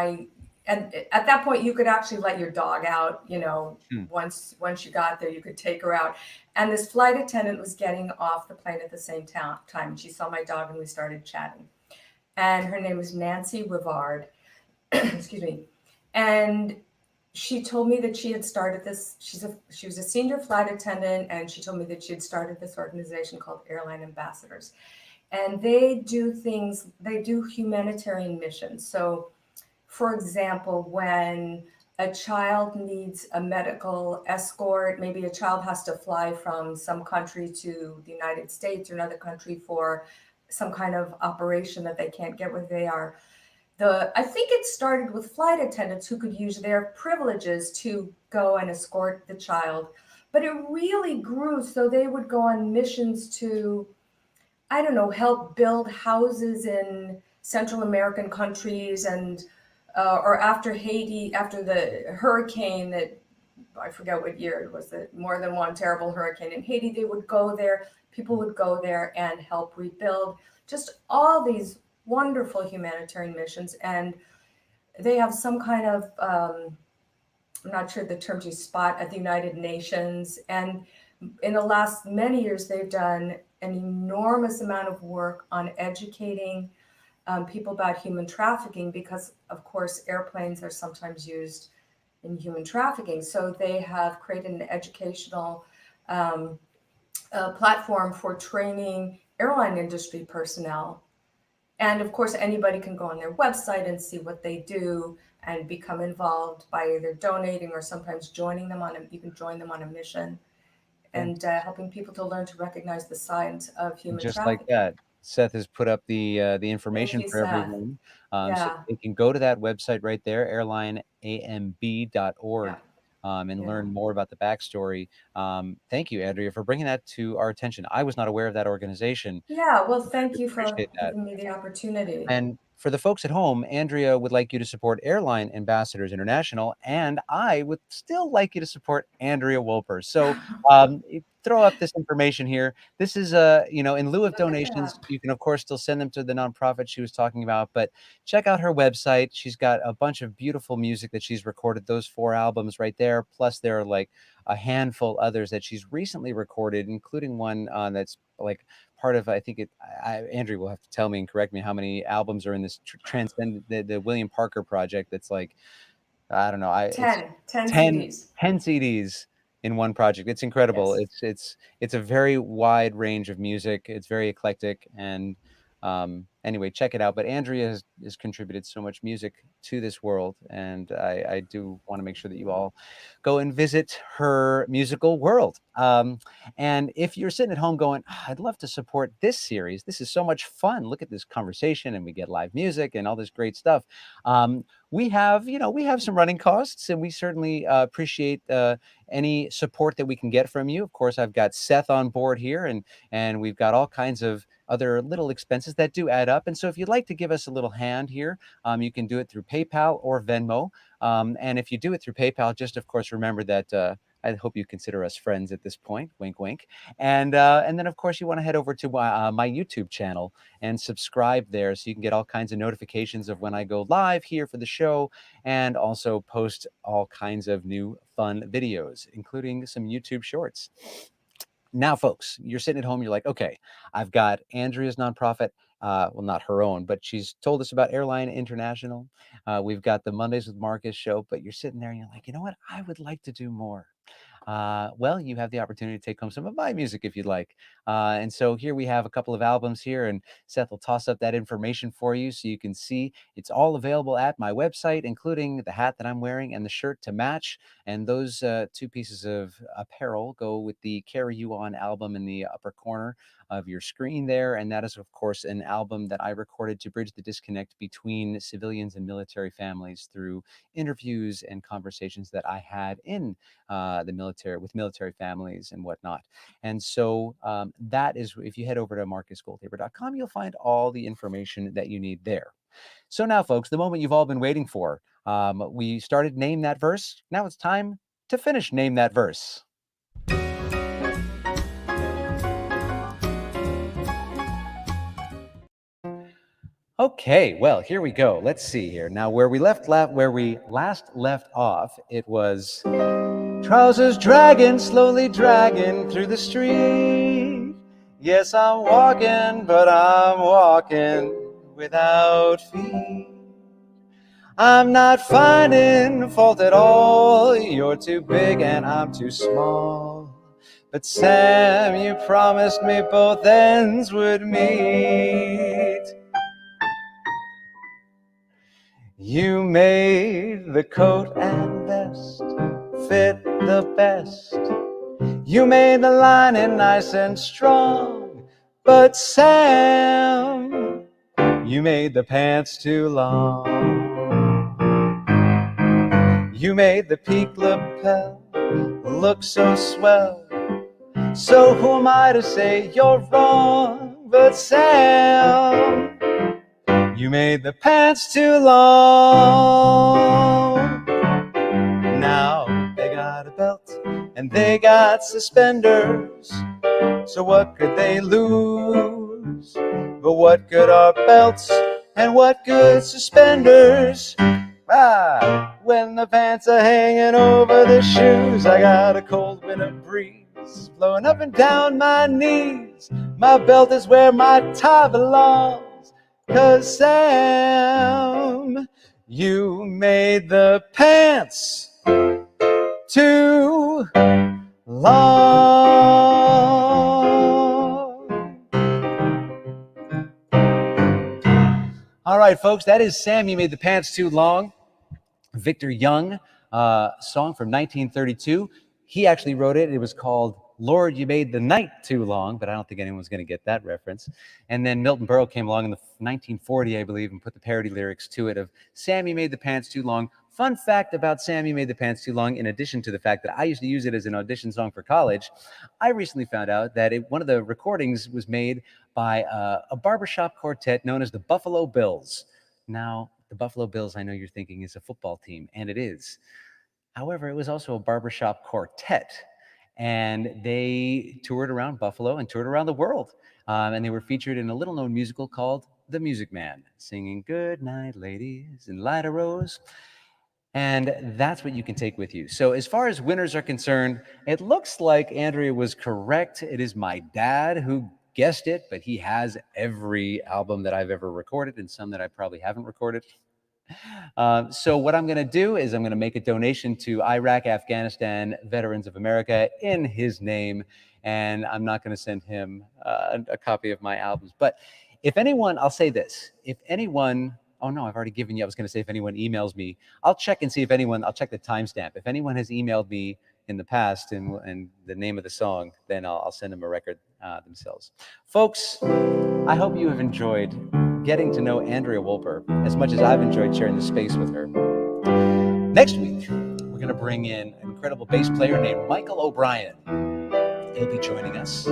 at that point you could actually let your dog out. mm, Once you got there, you could take her out. And this flight attendant was getting off the plane at the same time. She saw my dog, and we started chatting. And her name was Nancy Rivard. Excuse me. And she told me that she had started this. She was a senior flight attendant, and she told me that she had started this organization called Airline Ambassadors. And they do things. They do humanitarian missions. So, for example, when a child needs a medical escort, maybe a child has to fly from some country to the United States or another country for some kind of operation that they can't get where they are. I think it started with flight attendants who could use their privileges to go and escort the child, but it really grew. So they would go on missions to, I don't know, help build houses in Central American countries, and or after Haiti, after the hurricane that, I forget what year it was, the more than one terrible hurricane in Haiti, they would go there. People would go there and help rebuild. Just all these wonderful humanitarian missions, and they have some kind of I'm not sure the term, to spot at the United Nations. And in the last many years, they've done an enormous amount of work on educating people about human trafficking, because, of course, airplanes are sometimes used in human trafficking. So they have created an educational platform for training airline industry personnel. And of course, anybody can go on their website and see what they do and become involved by either donating or sometimes joining them on you can join them on a mission, and helping people to learn to recognize the signs of human just like trafficking. that. Seth has put up the Thank information you, for Seth. everyone. So Yeah, they can go to that website right there, airlineamb.org, yeah, and yeah. learn more about the backstory. Thank you, Andrea, for bringing that to our attention. I was not aware of that organization. Yeah, well, I thank really you for appreciate that. giving me the opportunity. And for the folks at home, Andrea would like you to support Airline Ambassadors International, and I would still like you to support Andrea Wolper. So throw up this information here. This is in lieu of Look at that. donations, you can of course still send them to the nonprofit she was talking about, but check out her website. She's got a bunch of beautiful music that she's recorded, those 4 albums right there. Plus there are like a handful others that she's recently recorded, including one that's like part of, I think Andrew will have to tell me and correct me how many albums are in this transcend the William Parker project. That's like, I don't know, it's 10 10 CDs. 10 CDs in one project. It's incredible. Yes. It's a very wide range of music. It's very eclectic, and anyway, check it out. But Andrea has contributed so much music to this world, and I do want to make sure that you all go and visit her musical world. And if you're sitting at home going, "Ah, I'd love to support this series. This is so much fun. Look at this conversation, and we get live music and all this great stuff." We have some running costs, and we certainly appreciate any support that we can get from you. Of course, I've got Seth on board here, and we've got all kinds of other little expenses that do add up. And so if you'd like to give us a little hand here, you can do it through PayPal or Venmo. And if you do it through PayPal, just of course remember that I hope you consider us friends at this point. Wink, wink. And then of course you want to head over to my YouTube channel and subscribe there so you can get all kinds of notifications of when I go live here for the show, and also post all kinds of new fun videos, including some YouTube shorts. Now, folks, you're sitting at home, you're like, okay, I've got Andrea's nonprofit. Well, not her own, but she's told us about Airline International. We've got the Mondays with Marcus show, but you're sitting there and you're like, you know what? I would like to do more. Well, you have the opportunity to take home some of my music if you'd like. And so here we have a couple of albums here, and Seth will toss up that information for you so you can see. It's all available at my website, including the hat that I'm wearing and the shirt to match. And those two pieces of apparel go with the Carry You On album in the upper corner of your screen there. And that is, of course, an album that I recorded to bridge the disconnect between civilians and military families through interviews and conversations that I had in the military with military families and whatnot. And so that is, if you head over to marcusgoldhaber.com, you'll find all the information that you need there. So now, folks, the moment you've all been waiting for. We started Name That Verse. Now it's time to finish Name That Verse. Okay, well, here we go. Let's see here. Now, where we last left off, it was trousers dragging, slowly dragging through the street. Yes, I'm walking, but I'm walking without feet. I'm not finding fault at all. You're too big and I'm too small. But Sam, you promised me both ends would meet. You made the coat and vest fit the best. You made the lining nice and strong. But Sam, you made the pants too long. You made the peak lapel look so swell. So who am I to say you're wrong? But Sam, you made the pants too long. Now they got a belt and they got suspenders. So what could they lose? But what good are belts and what good suspenders? When the pants are hanging over the shoes, I got a cold winter breeze blowing up and down my knees. My belt is where my tie belongs. 'Cause Sam, you made the pants too long. All right, folks, that is Sam, You Made the Pants Too Long. Victor Young, song from 1932. He actually wrote it. It was called Lord, You Made the Night Too Long, but I don't think anyone's going to get that reference. And then Milton Berle came along in the 1940, I believe, and put the parody lyrics to it of Sam, You Made the Pants Too Long. Fun fact about Sam, You Made the Pants Too Long, in addition to the fact that I used to use it as an audition song for college, I recently found out that one of the recordings was made by a barbershop quartet known as the Buffalo Bills. Now, the Buffalo Bills, I know you're thinking, is a football team, and it is. However, it was also a barbershop quartet, and they toured around Buffalo and toured around the world. And they were featured in a little-known musical called The Music Man, singing "Good Night, Ladies," and "Light a Rose." And that's what you can take with you. So as far as winners are concerned, it looks like Andrea was correct. It is my dad who guessed it, but he has every album that I've ever recorded and some that I probably haven't recorded. So what I'm going to do is I'm going to make a donation to Iraq, Afghanistan Veterans of America in his name, and I'm not going to send him a copy of my albums. But if anyone, I'll say this, if anyone, oh no, I've already given you, I was going to say if anyone emails me, I'll check and see if anyone, I'll check the timestamp. If anyone has emailed me in the past and the name of the song, then I'll send them a record themselves. Folks, I hope you have enjoyed getting to know Andrea Wolper as much as I've enjoyed sharing the space with her. Next week, we're going to bring in an incredible bass player named Michael O'Brien. He'll be joining us.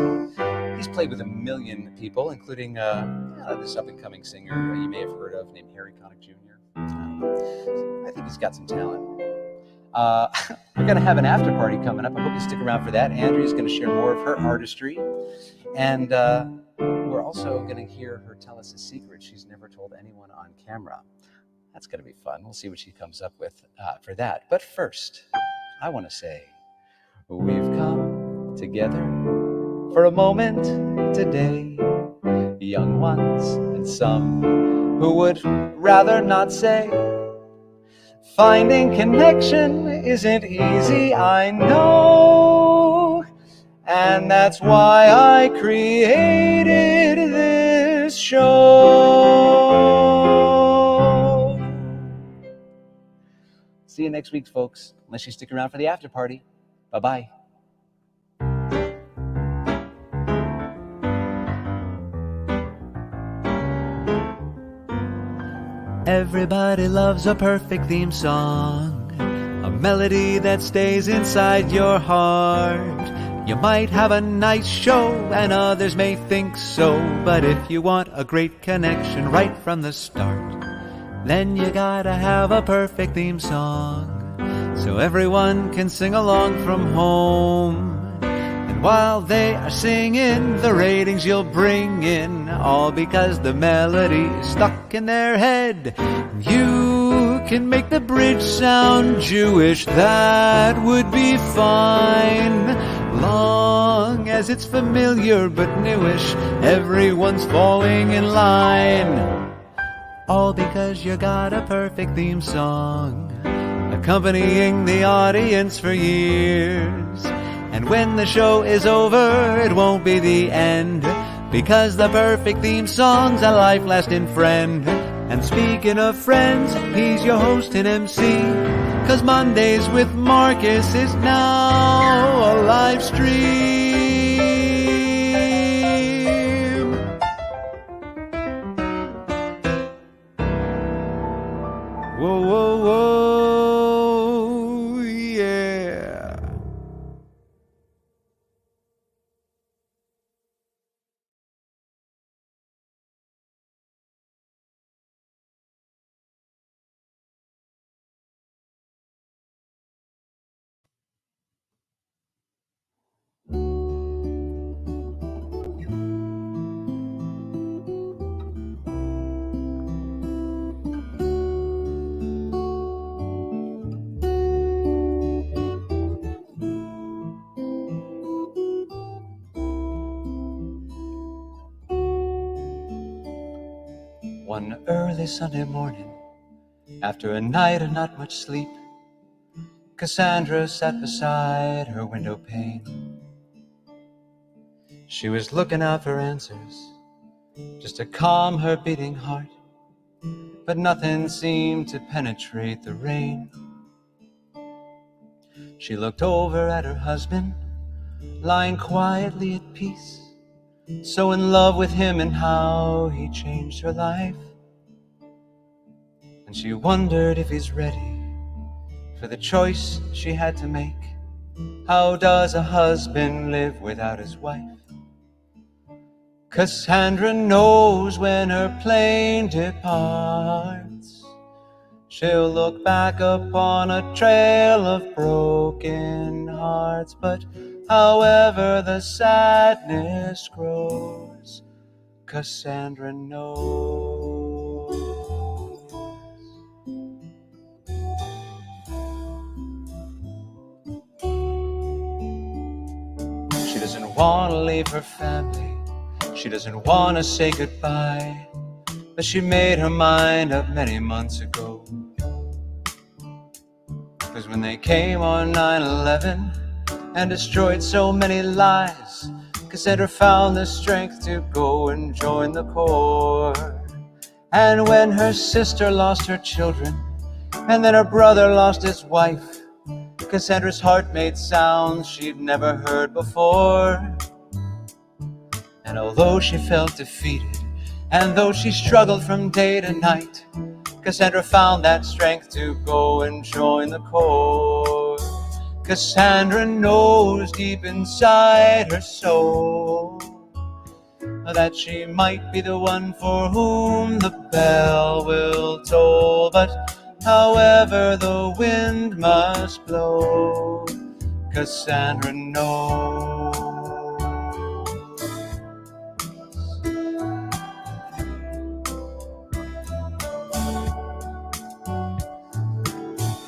He's played with a million people, including this up-and-coming singer you may have heard of named Harry Connick Jr. I think he's got some talent. We're going to have an after party coming up. I hope you stick around for that. Andrea's going to share more of her artistry. And we're also going to hear her tell us a secret she's never told anyone on camera. That's going to be fun. We'll see what she comes up with for that. But first, I want to say, we've come together for a moment today. Young ones and some who would rather not say. Finding connection isn't easy, I know. And that's why I created this show. See you next week, folks, unless you stick around for the after party. Bye-bye. Everybody loves a perfect theme song, a melody that stays inside your heart. You might have a nice show and others may think so, but if you want a great connection right from the start, then you gotta have a perfect theme song, so everyone can sing along from home. And while they are singing, the ratings you'll bring in, all because the melody is stuck in their head. You can make the bridge sound Jewish, that would be fine, long as it's familiar but newish. Everyone's falling in line, all because you got a perfect theme song, accompanying the audience for years. And when the show is over, it won't be the end, because the perfect theme song's a life-lasting friend. And speaking of friends, he's your host and MC, 'cause Mondays with Marcus is now a live stream. Whoa, whoa, whoa, yeah. One early Sunday morning, after a night of not much sleep, Cassandra sat beside her window pane. She was looking out for answers, just to calm her beating heart, but nothing seemed to penetrate the rain. She looked over at her husband, lying quietly at peace, so in love with him and how he changed her life. And she wondered if he's ready for the choice she had to make. How does a husband live without his wife? Cassandra knows when her plane departs, she'll look back upon a trail of broken hearts. But however the sadness grows, Cassandra knows. She doesn't want to leave her family, she doesn't want to say goodbye, but she made her mind up many months ago. 'Cause when they came on 9/11 and destroyed so many lives, Cassandra found the strength to go and join the Corps. And when her sister lost her children, and then her brother lost his wife, Cassandra's heart made sounds she'd never heard before. And although she felt defeated, and though she struggled from day to night, Cassandra found that strength to go and join the Corps. Cassandra knows deep inside her soul that she might be the one for whom the bell will toll. But however the wind must blow, Cassandra knows.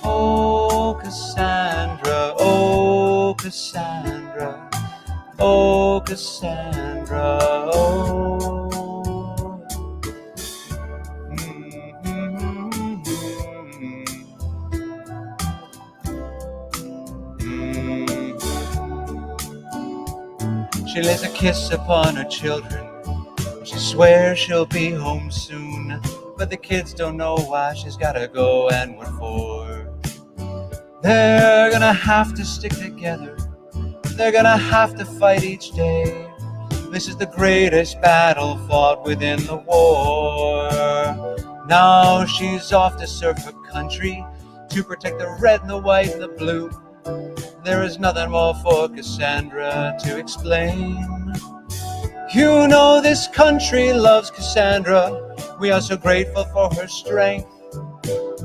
Oh, Cassandra, oh, Cassandra, oh, Cassandra, oh. She lays a kiss upon her children. She swears she'll be home soon, but the kids don't know why she's gotta go and what for. They're gonna have to stick together. They're gonna have to fight each day. This is the greatest battle fought within the war. Now she's off to serve her country, to protect the red and the white and the blue. There is nothing more for Cassandra to explain. You know this country loves Cassandra. We are so grateful for her strength.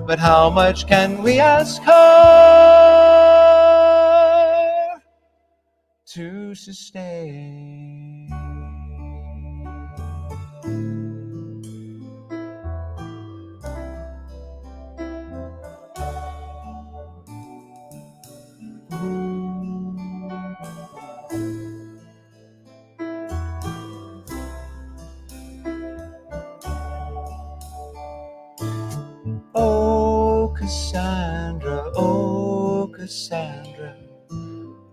But how much can we ask her to sustain? Oh, Cassandra, oh, Cassandra,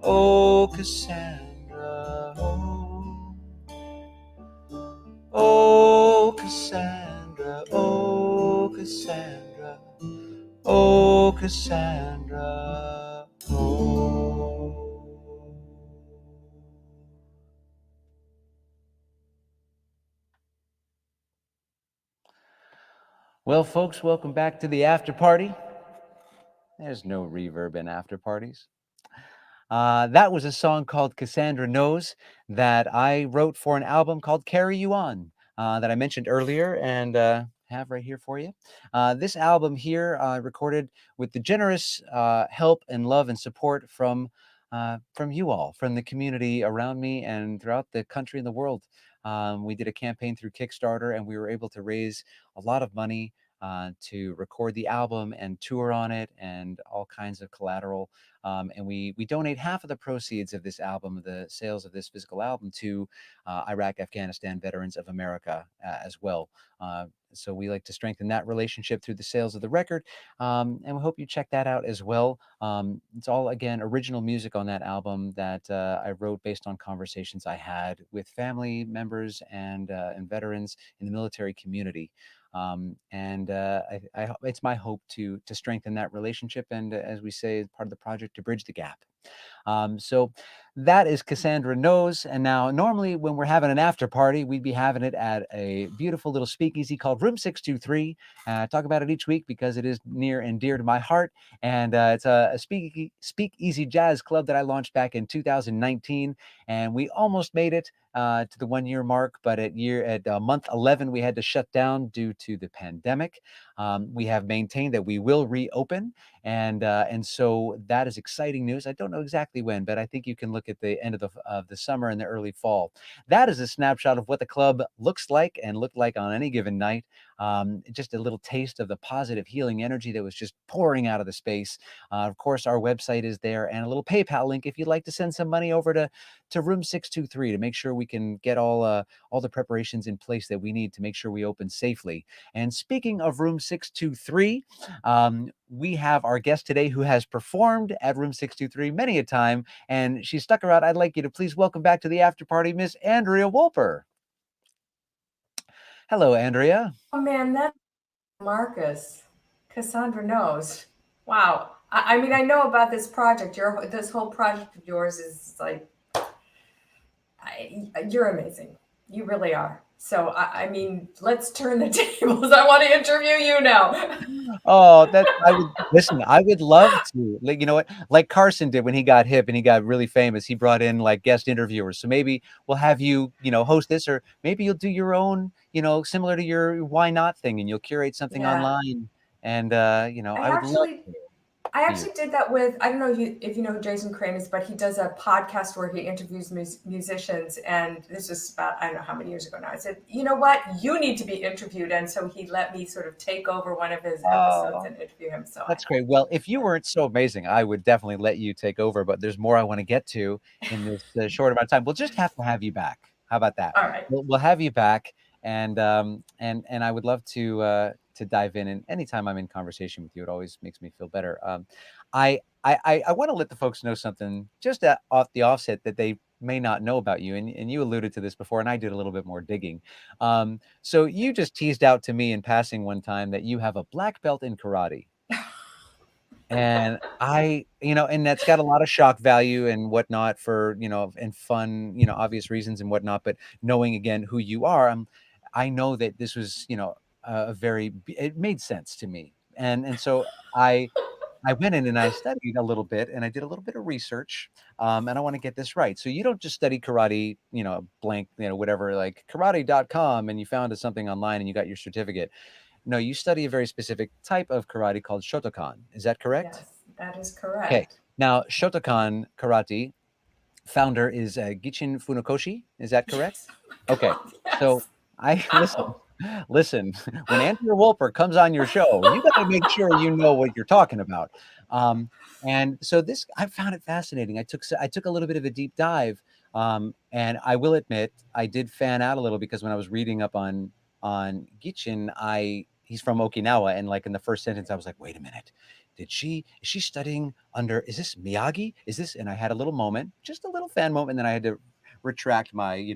oh, Cassandra, oh. Oh, Cassandra, oh, Cassandra, oh, Cassandra, oh. Well, folks, welcome back to the after party. There's no reverb in after parties. That was a song called Cassandra Knows that I wrote for an album called Carry You On that I mentioned earlier and have right here for you. This album here recorded with the generous help and love and support from you all, from the community around me and throughout the country and the world. We did a campaign through Kickstarter and we were able to raise a lot of money to record the album and tour on it and all kinds of collateral. And we donate half of the proceeds of this album, the sales of this physical album, to Iraq, Afghanistan Veterans of America as well. So we like to strengthen that relationship through the sales of the record. And we hope you check that out as well. It's all, again, original music on that album that I wrote based on conversations I had with family members and veterans in the military community. It's my hope to strengthen that relationship and, as we say, part of the project, to bridge the gap. So that is Cassandra Knows. And now, normally when we're having an after party, we'd be having it at a beautiful little speakeasy called Room 623. I talk about it each week because it is near and dear to my heart. And it's a speakeasy jazz club that I launched back in 2019. And we almost made it to the 1 year mark, but at month 11, we had to shut down due to the pandemic. We have maintained that we will reopen. And so that is exciting news. I don't know exactly when, but I think you can look at the end of the summer and the early fall. That is a snapshot of what the club looks like and looked like on any given night. Just a little taste of the positive healing energy that was just pouring out of the space. Of course, our website is there and a little PayPal link if you'd like to send some money over to Room 623 to make sure we can get all the preparations in place that we need to make sure we open safely. And speaking of Room 623, we have our guest today who has performed at Room 623 many a time, and she's stuck around. I'd like you to please welcome back to the after party, Miss Andrea Wolper. Hello, Andrea. Oh man, that's Marcus. Cassandra Knows. Wow. I mean, I know about this project. This whole project of yours is like, you're amazing. You really are. So, I mean, let's turn the tables. I want to interview you now. Oh, I would love to. Like, you know what? Like Carson did when he got hip and he got really famous. He brought in like guest interviewers. So maybe we'll have you, host this, or maybe you'll do your own, similar to your Why Not thing, and you'll curate something Yeah. online. And I I would love actually, to. I actually did that with, I don't know if you know who Jason Crane is, but he does a podcast where he interviews musicians. And this was about, I don't know how many years ago now. I said, you know what? You need to be interviewed. And so he let me sort of take over one of his episodes and interview him. So That's great. Well, if you weren't so amazing, I would definitely let you take over, but there's more I want to get to in this short amount of time. We'll just have to have you back. How about that? All right. We'll have you back, and I would love to dive in. And anytime I'm in conversation with you, it always makes me feel better. I want to let the folks know something just off the offset that they may not know about you, and you alluded to this before, and I did a little bit more digging. So you just teased out to me in passing one time that you have a black belt in karate. And and that's got a lot of shock value and whatnot for, and fun, obvious reasons and whatnot. But knowing again who you are, I know that this was, it made sense to me. And so I went in and I studied a little bit and I did a little bit of research. And I want to get this right. So you don't just study karate, blank, whatever, like karate.com, and you found something online and you got your certificate. No, you study a very specific type of karate called Shotokan. Is that correct? Yes, that is Okay. correct. Now, Shotokan karate founder is Gichin Funakoshi. Is that correct? Okay. Yes. So listen. When Andrea Wolper comes on your show, you got to make sure you know what you're talking about. And so I found it fascinating. I took a little bit of a deep dive, and I will admit I did fan out a little because when I was reading up on Gichin, he's from Okinawa, and like in the first sentence, I was like, wait a minute. Is she studying under, is this Miyagi? And I had a little moment, just a little fan moment. And then I had to retract my,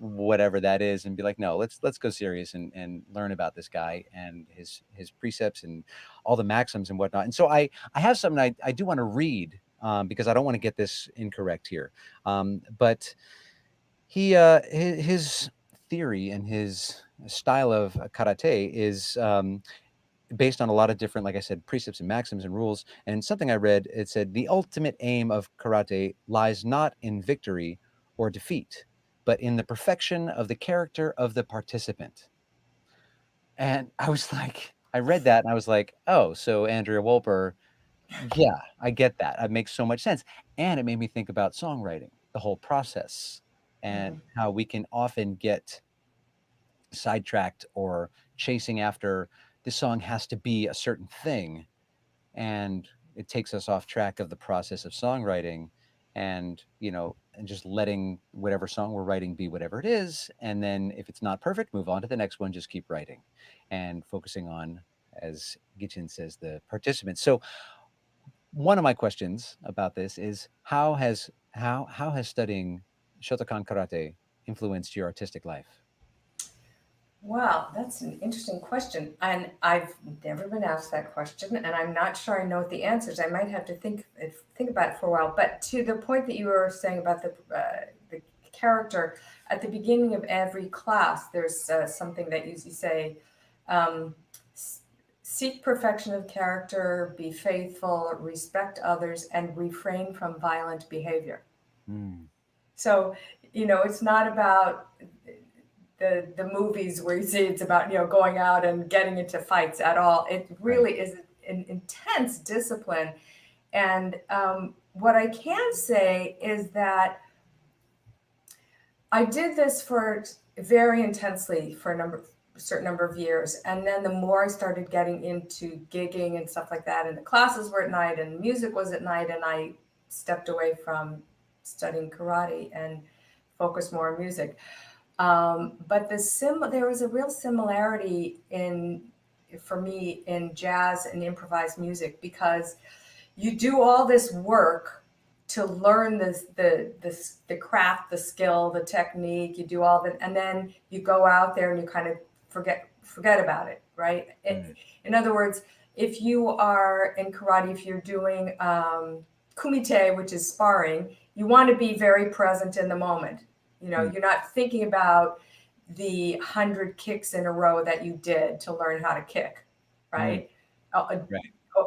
whatever that is and be like, no, let's go serious and learn about this guy and his precepts and all the maxims and whatnot. And so I have something I do want to read because I don't want to get this incorrect here. But his theory and his style of karate is based on a lot of different, like I said, precepts and maxims and rules. And something I read, it said, the ultimate aim of karate lies not in victory or defeat, but in the perfection of the character of the participant. And I was like, I read that and I was like, oh, so Andrea Wolper, yeah, I get that. It makes so much sense. And it made me think about songwriting, the whole process, and how we can often get sidetracked or chasing after this song has to be a certain thing, and it takes us off track of the process of songwriting, and and just letting whatever song we're writing be whatever it is, and then if it's not perfect, move on to the next one, just keep writing and focusing on, as Gichin says, the participants. So one of my questions about this is how has studying Shotokan karate influenced your artistic life? Wow, that's an interesting question. And I've never been asked that question, and I'm not sure I know what the answer is. I might have to think about it for a while. But to the point that you were saying about the character, at the beginning of every class, there's something that you say, seek perfection of character, be faithful, respect others, and refrain from violent behavior. So, it's not about the movies where you see it's about, going out and getting into fights at all. It really is an intense discipline. And what I can say is that I did this for very intensely for a certain number of years. And then the more I started getting into gigging and stuff like that, and the classes were at night and music was at night, and I stepped away from studying karate and focused more on music. But there was a real similarity for me in jazz and improvised music, because you do all this work to learn the craft, the skill, the technique. You do all that, and then you go out there and you kind of forget about it, right? In other words, if you are in karate, if you're doing kumite, which is sparring, you want to be very present in the moment. You're not thinking about the 100 kicks in a row that you did to learn how to kick, right?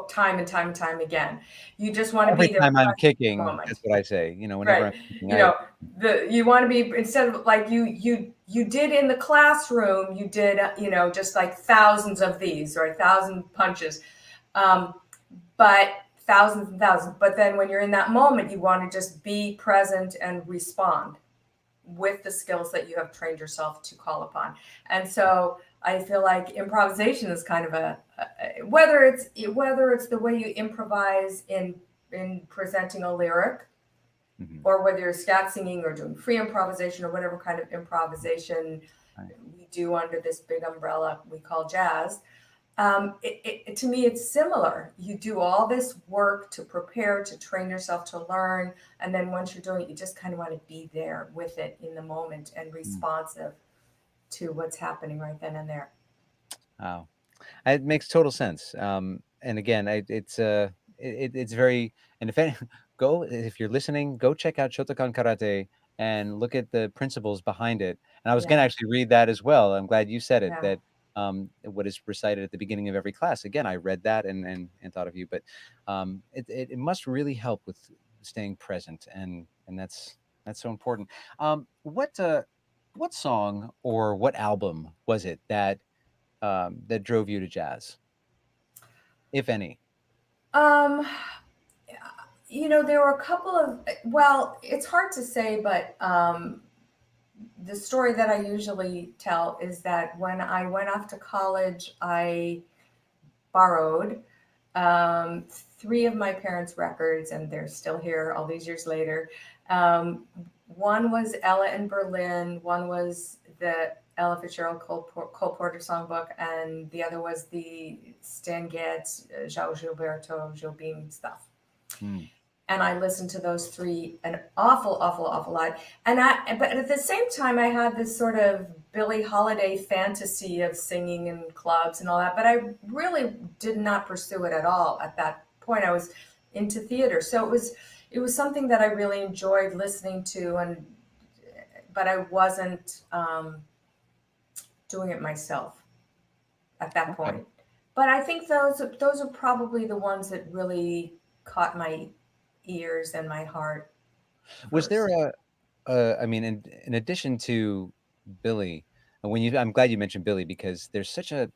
Time and time and time again. You just want to be there. Every time I'm kicking, that's what I say. Whenever I'm kicking, you want to be, instead of like you did in the classroom, you did, just like thousands of these or 1,000 punches. but thousands and thousands. But then when you're in that moment, you want to just be present and respond with the skills that you have trained yourself to call upon. And so I feel like improvisation is kind of whether it's the way you improvise in presenting a lyric, or whether you're scat singing or doing free improvisation or whatever kind of improvisation we do under this big umbrella we call jazz. To me, it's similar. You do all this work to prepare, to train yourself to learn. And then once you're doing it, you just kind of want to be there with it in the moment and responsive to what's happening right then and there. Wow. It makes total sense. And again, it's very, and if you're listening, go check out Shotokan Karate and look at the principles behind it. And I was going to actually read that as well. I'm glad you said it, that what is recited at the beginning of every class. Again, I read that and thought of you, but it must really help with staying present, and that's so important. What song or what album was it that drove you to jazz, if any? There were a couple of, well, it's hard to say, but the story that I usually tell is that when I went off to college, I borrowed 3 of my parents' records, and they're still here all these years later. One was Ella in Berlin, one was the Ella Fitzgerald Cole Porter songbook, and the other was the Stan Getz, João Gilberto, Jobim stuff. And I listened to those 3 an awful lot. But at the same time, I had this sort of Billie Holiday fantasy of singing in clubs and all that. But I really did not pursue it at all at that point. I was into theater, so it was something that I really enjoyed listening to, but I wasn't doing it myself at that point. But I think those are probably the ones that really caught my ears and my heart first. Was there I mean, in addition to Billy, I'm glad you mentioned Billy, because there's such a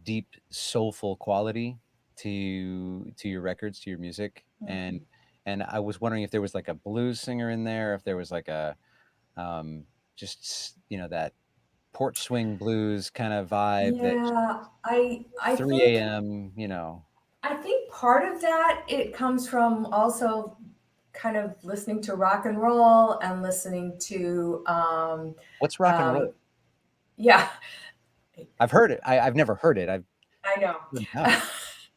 deep, soulful quality to your records, to your music, and I was wondering if there was like a blues singer in there, if there was like a just that porch swing blues kind of vibe. Yeah, I 3 think a.m. I think part of that, it comes from also kind of listening to rock and roll and listening to What's rock and roll? Yeah, I've heard it. I've never heard it. I know.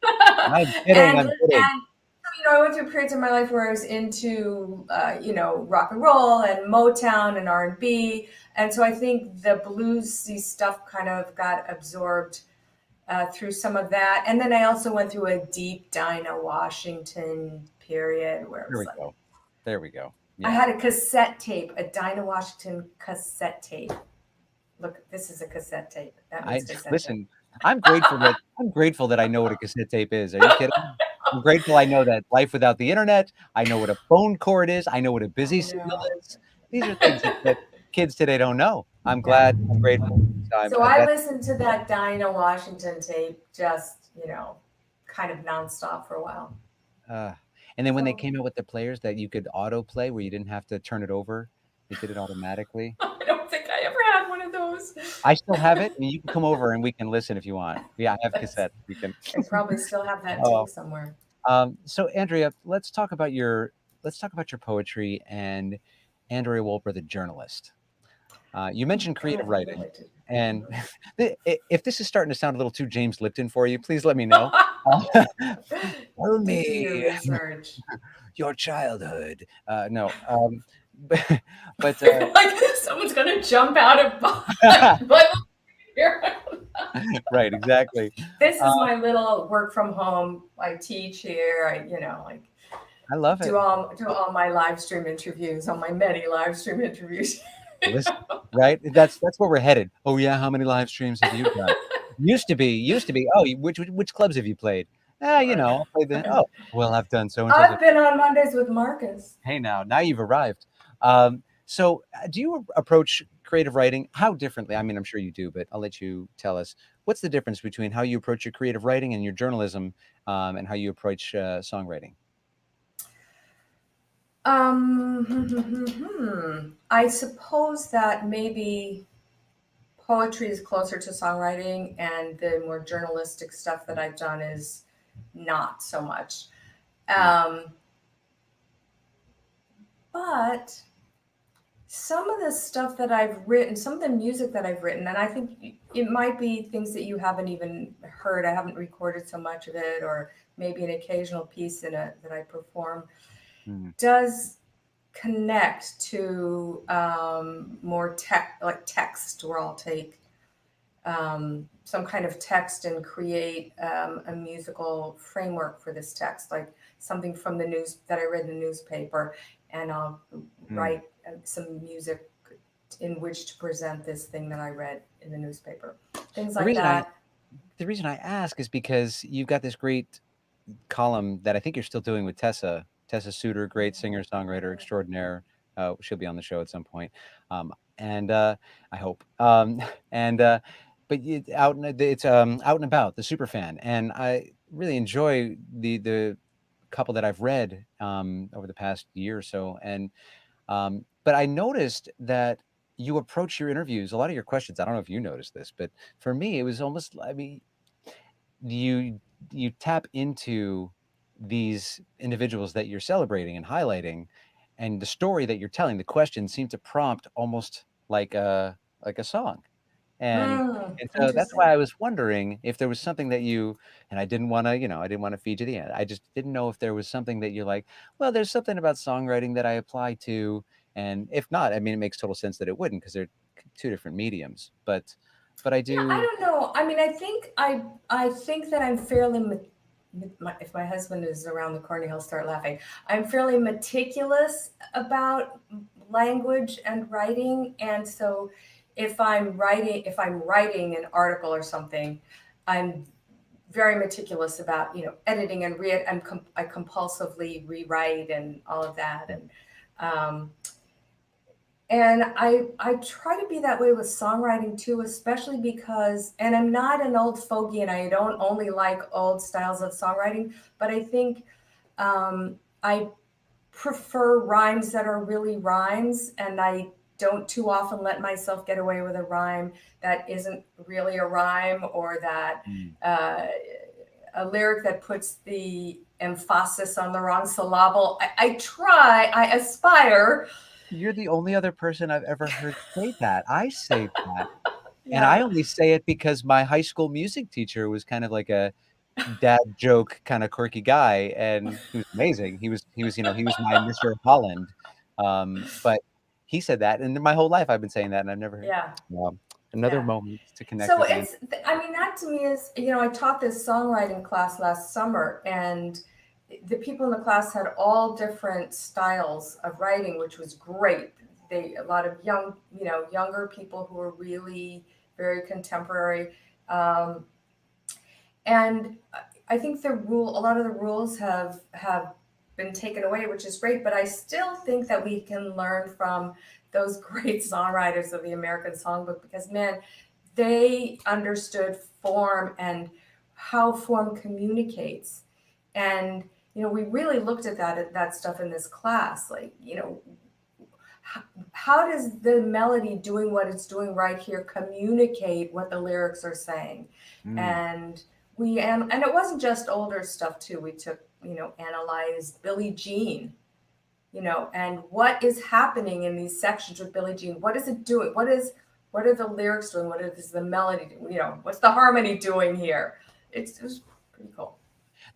I'm kidding. I'm kidding. I went through periods of my life where I was into, rock and roll and Motown and R&B. And so I think the bluesy stuff kind of got absorbed through some of that. And then I also went through a deep Dinah Washington period where it was There we go. Yeah. I had a cassette tape, a Dinah Washington cassette tape. Look, this is a cassette tape. That means cassette tape. I'm grateful that I know what a cassette tape is. Are you kidding? I'm grateful I know that life without the internet. I know what a phone cord is. I know what a busy signal is. These are things that kids today don't know. I'm glad. I'm grateful. So I listened to that Dinah Washington tape just, kind of nonstop for a while. And then when they came out with the players that you could autoplay, where you didn't have to turn it over, it did it automatically. I don't think I ever had one of those. I still have it. You can come over and we can listen if you want. Yeah, I have cassettes. You can. I probably still have that tape somewhere. So Andrea, let's talk about your poetry and Andrea Wolper, the journalist. You mentioned creative writing, and if this is starting to sound a little too James Lipton for you, please let me know. Tell me your childhood. No, but like someone's gonna jump out of here. Right, exactly. This is my little work from home. I teach here. I love it. Do all my live stream interviews, all my many live stream interviews. Listen, right? That's where we're headed. Oh yeah, how many live streams have you done? Used to be. Oh, which clubs have you played? I played the. Oh, well, I've done so and so. I've been on Mondays with Marcus. Hey, now you've arrived. So, do you approach creative writing, how differently? I mean, I'm sure you do, but I'll let you tell us. What's the difference between how you approach your creative writing and your journalism, and how you approach songwriting? I suppose that maybe poetry is closer to songwriting, and the more journalistic stuff that I've done is not so much. Mm, Um, but some of the stuff that I've written, some of the music that I've written, and I think it might be things that you haven't even heard. I haven't recorded so much of it, or maybe an occasional piece in it that I perform, mm, does connect to more like text, where I'll take some kind of text and create a musical framework for this text, like something from the news that I read in the newspaper, and I'll mm. write some music in which to present this thing that I read in the newspaper. Things The like reason I that. the reason I ask is because you've got this great column that I think you're still doing with Tessa Suter, great singer songwriter extraordinaire. She'll be on the show at some point, and I hope. And but it's out and about, the super fan, and I really enjoy the couple that I've read over the past year or so. And but I noticed that you approach your interviews, a lot of your questions. I don't know if you noticed this, but for me, it was almost. I mean, you you tap into these individuals that you're celebrating and highlighting, and the story that you're telling, the questions seem to prompt almost like a song. And so that's why Interesting. I was wondering if there was something that you, and I didn't want to, I didn't want to feed you the end. I just didn't know if there was something that you're like, well, there's something about songwriting that I apply to. And if not, I mean, it makes total sense that it wouldn't, because they're two different mediums. But I Yeah, I do. don't know. I mean, I think that I'm fairly if my husband is around the corner, he'll start laughing. I'm fairly meticulous about language and writing, and so if I'm writing an article or something, I'm very meticulous about editing and I compulsively rewrite and all of that, um, and I try to be that way with songwriting too, especially because, and I'm not an old fogey, and I don't only like old styles of songwriting, but I think I prefer rhymes that are really rhymes, and I don't too often let myself get away with a rhyme that isn't really a rhyme, or that Mm. uh, a lyric that puts the emphasis on the wrong syllable. I aspire. You're the only other person I've ever heard say that. I say that, and Yeah, I only say it because my high school music teacher was kind of like a dad joke, kinda quirky guy, and he was amazing. He was my Mr. Holland, but he said that, and my whole life I've been saying that, and I've never heard. yeah, Well, another yeah. moment to connect So with you. I mean, that to me is, I taught this songwriting class last summer, and the people in the class had all different styles of writing, which was great. A lot of younger people who were really very contemporary. Um, and I think a lot of the rules have been taken away, which is great. But I still think that we can learn from those great songwriters of the American Songbook, because man, they understood form and how form communicates. And we really looked at that stuff in this class, like how does the melody doing what it's doing right here communicate what the lyrics are saying. Mm, And and it wasn't just older stuff too. We took, analyzed Billie Jean, and what is happening in these sections with Billie Jean. What is it doing? What are the lyrics doing? What is the melody doing? What's the harmony doing here? It was pretty cool.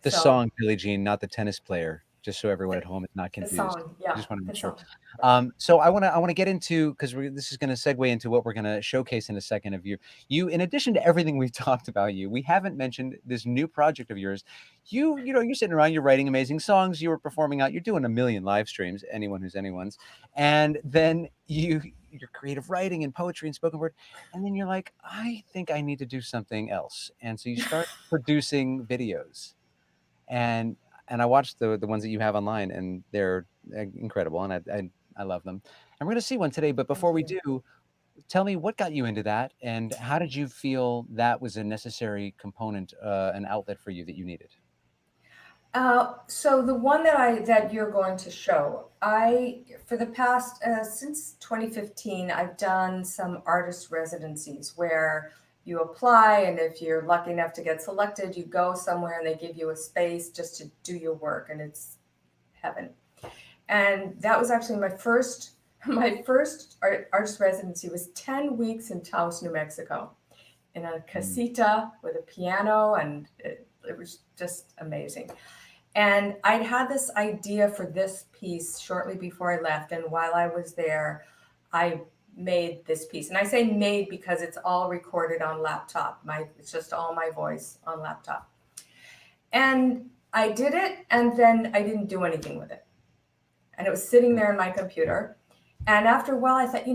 the So song Billie Jean, not the tennis player, just so everyone the, at home is not the confused. song, I yeah, just wanna the make sure. song, right. So I wanna get into, 'cause this is gonna segue into what we're gonna showcase in a second of you. You, in addition to everything we've talked about you, we haven't mentioned this new project of yours. You're sitting around, you're writing amazing songs, you were performing out, you're doing a million live streams, anyone who's anyone's, and then your creative writing and poetry and spoken word, and then you're like, "I think I need to do something else," and so you start producing videos. And I watched the ones that you have online, and they're incredible, and I love them. And we're gonna see one today, but before Thank we you. do, tell me what got you into that, and how did you feel that was a necessary component, an outlet for you that you needed? So the one that you're going to show, for the past since 2015, I've done some artist residencies where you apply, and if you're lucky enough to get selected, you go somewhere and they give you a space just to do your work, and it's heaven. And that was actually my first artist residency was 10 weeks in Taos, New Mexico, in a casita with a piano, and it was just amazing. And I'd had this idea for this piece shortly before I left. And while I was there, I made this piece. And I say made because it's all recorded on laptop. It's just all my voice on laptop. And I did it, and then I didn't do anything with it. And it was sitting there in my computer. And after a while, I thought,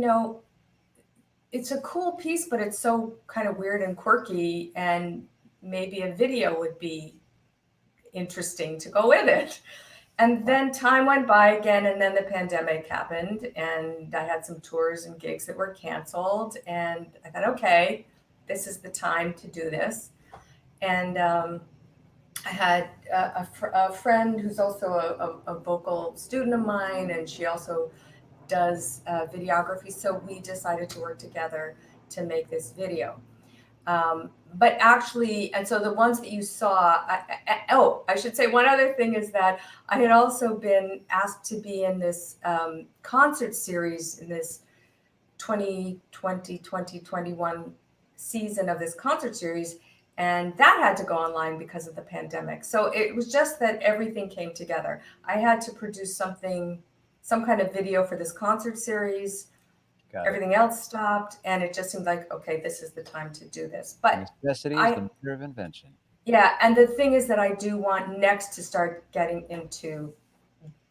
it's a cool piece, but it's so kind of weird and quirky. And maybe a video would be interesting to go with it. And then time went by again, and then the pandemic happened, and I had some tours and gigs that were canceled, and I thought, okay, this is the time to do this. And I had a friend who's also a vocal student of mine, and she also does videography, so we decided to work together to make this video. But actually, and so the ones that you saw, I should say one other thing is that I had also been asked to be in this concert series in this 2020-2021 season of this concert series, and that had to go online because of the pandemic. So it was just that everything came together. I had to produce some kind of video for this concert series. Everything else stopped, and it just seemed like, okay, this is the time to do this. But necessity is the mother of invention. Yeah, and the thing is that I do want next to start getting into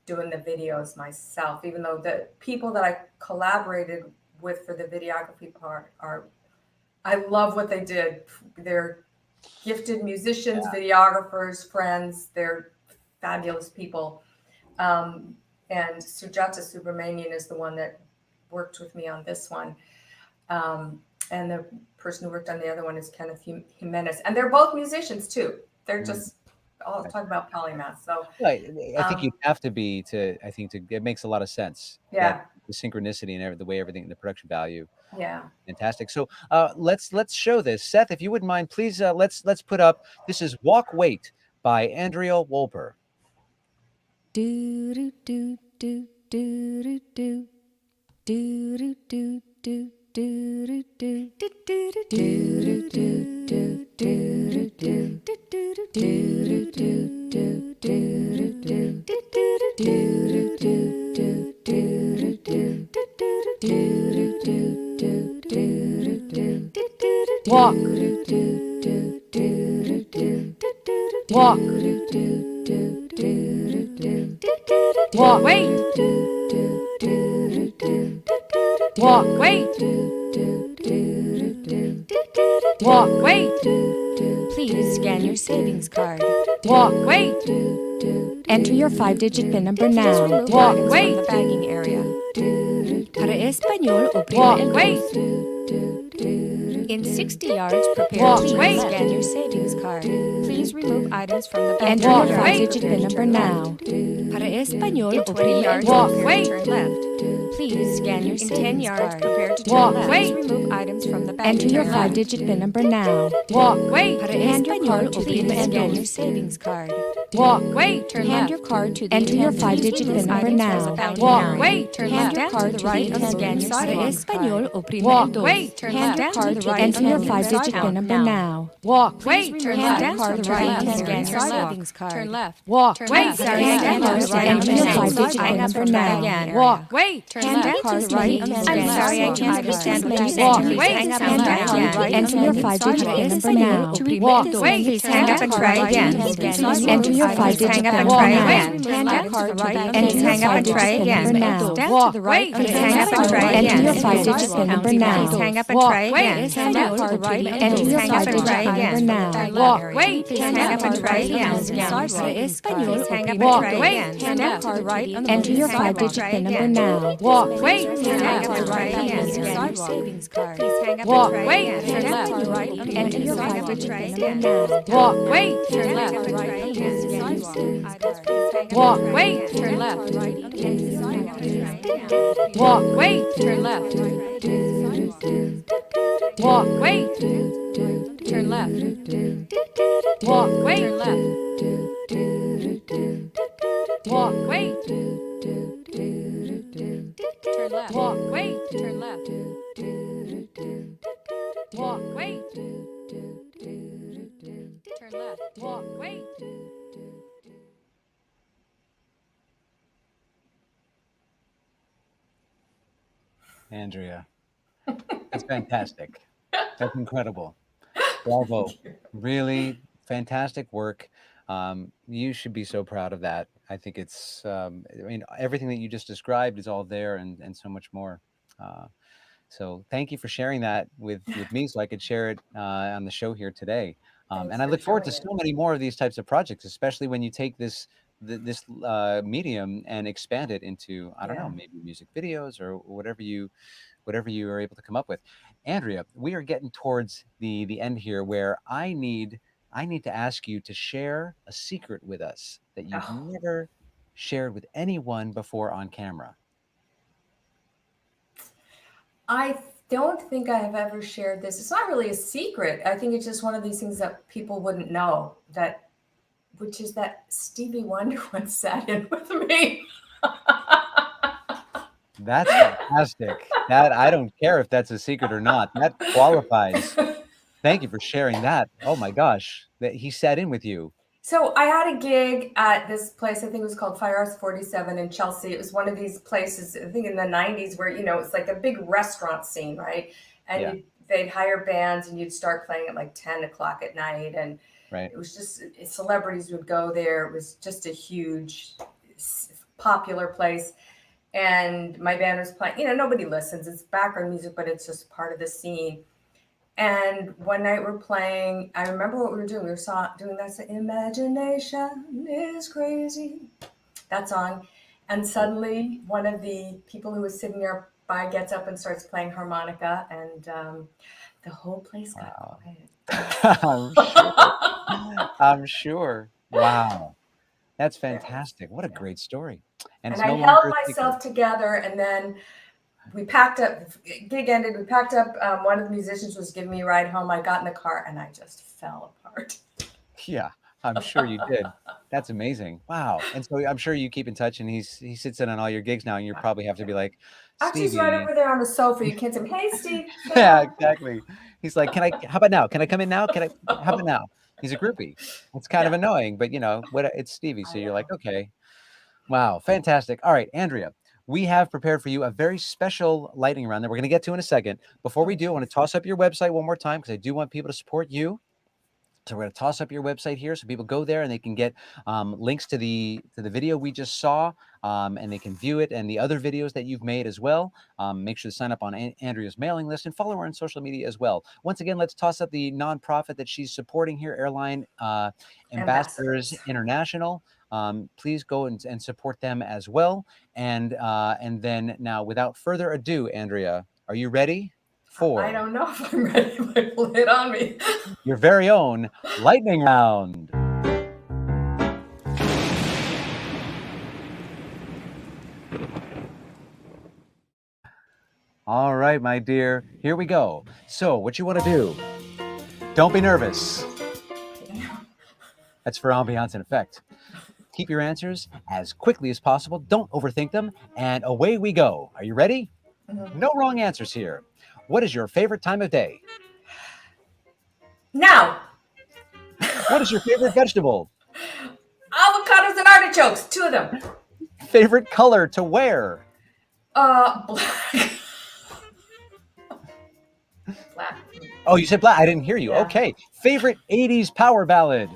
doing the videos myself, even though the people that I collaborated with for the videography part I love what they did. They're gifted musicians, videographers, friends. They're fabulous people. And Sujata Subramanian is the one that worked with me on this one. And the person who worked on the other one is Kenneth Jimenez. And they're both musicians too. They're just all talking about polymath. So I think you'd have to be it makes a lot of sense. Yeah. The synchronicity and the way everything, the production value. Yeah. Fantastic. So let's show this. Seth, if you wouldn't mind, please let's put up, this is Walk Wait by Andrea Wolper. Do do do do do do do. Do do do do do do do do do do walk walk walk wait walk wait walk wait please scan your savings card walk wait enter your 5-digit PIN number now walk wait the bagging area para español oprime el wait in 60 yards prepare to scan your savings card please remove items from the bagging area enter your 5-digit PIN number now para español oprime el walk wait turn left please scan your savings card. In 10 yards, prepare to turn left. Please remove items from the bag. Enter your 5-digit PIN number now. Walk. Wait. Para hand your card to the scan your savings card. Walk. Wait. Turn hand your card to the enter your 5-digit PIN number now. Walk. Wait. Turn hand your card to the right and scan your savings card. Walk. Wait. Turn hand your card to the right. Enter your 5-digit PIN number now. Walk. Wait. Turn hand your card to the right and scan your savings card. Turn left. Walk. Wait. Turn hand your card to the right and enter your 5-digit PIN number now. Walk. Wait. Turn hand your card to the right. I'm sorry, I can't understand what you said. Wait, hang up and try again. Enter your 5-digit PIN number now. Walk. Wait, please hang up and try again. Enter your your 5-digit PIN number now. Hand your card to the Enter your 5-digit PIN number now. Down to the right. Hang up and try again. Enter your 5-digit PIN number now. Hang up and try again. Hang up to the right. Enter your 5-digit PIN number now. Hang up and try again. Hang up and try again. Hand up to the right. Enter your 5-digit PIN number now. Hang up and try again. Savings card. Hang up and try again. Turn left. Enter your 5-digit PIN number now. Turn left. Turn left. Turn left. Turn left. Turn left. Andrea, that's fantastic. That's incredible. Bravo. Really fantastic work. You should be so proud of that. I think it's, I mean, everything that you just described is all there and so much more. So thank you for sharing that with me so I could share it on the show here today. And I look forward to so many more of these types of projects, especially when you take this medium and expand it into, I don't know, maybe music videos or whatever you are able to come up with. Andrea, we are getting towards the end here, where I need to ask you to share a secret with us that you've never shared with anyone before on camera. I don't think I have ever shared this. It's not really a secret. I think it's just one of these things that people wouldn't know, which is that Stevie Wonder once sat in with me. That's fantastic. That, I don't care if that's a secret or not. That qualifies. Thank you for sharing that. Oh my gosh, that he sat in with you. So I had a gig at this place, I think it was called Firehouse 47 in Chelsea. It was one of these places, I think in the 90s, where, it's like a big restaurant scene, right? And they'd hire bands and you'd start playing at like 10 o'clock at night. And it was just, celebrities would go there. It was just a huge, popular place. And my band was playing, nobody listens. It's background music, but it's just part of the scene. And one night we're playing, I remember what we were doing. We were doing that song, Imagination is Crazy, that song. And suddenly one of the people who was sitting nearby gets up and starts playing harmonica, and the whole place got quiet. I'm sure. Wow. That's fantastic. What a great story. And I held myself together, and then we packed up, gig ended, we packed up, one of the musicians was giving me a ride home. I got in the car and I just fell apart. Yeah, I'm sure you did. That's amazing. Wow. And so I'm sure you keep in touch, and he sits in on all your gigs now, and you probably have to be like, actually, he's right over there on the sofa. You can't say, hey, Steve. Yeah, exactly. He's like, how about now? Can I come in now? How about now? He's a groupie. It's kind of annoying, but it's Stevie. So you're like, okay. Wow. Fantastic. All right, Andrea, we have prepared for you a very special lightning round that we're going to get to in a second. Before we do, I want to toss up your website one more time, because I do want people to support you. So we're going to toss up your website here so people go there and they can get links to the video we just saw, and they can view it and the other videos that you've made as well. Make sure to sign up on Andrea's mailing list and follow her on social media as well. Once again, let's toss up the nonprofit that she's supporting here, Airline Ambassadors International. Please go and support them as well. And then now, without further ado, Andrea, are you ready? I don't know if I'm ready, but hit on me. Your very own lightning round. All right, my dear, here we go. So what you want to do, don't be nervous. That's for ambiance and effect. Keep your answers as quickly as possible. Don't overthink them. And away we go. Are you ready? Mm-hmm. No wrong answers here. What is your favorite time of day? Now. What is your favorite vegetable? Avocados and artichokes, 2 of them. Favorite color to wear? Black. Black. Oh, you said black. I didn't hear you. Yeah. Okay. Favorite 80s power ballad?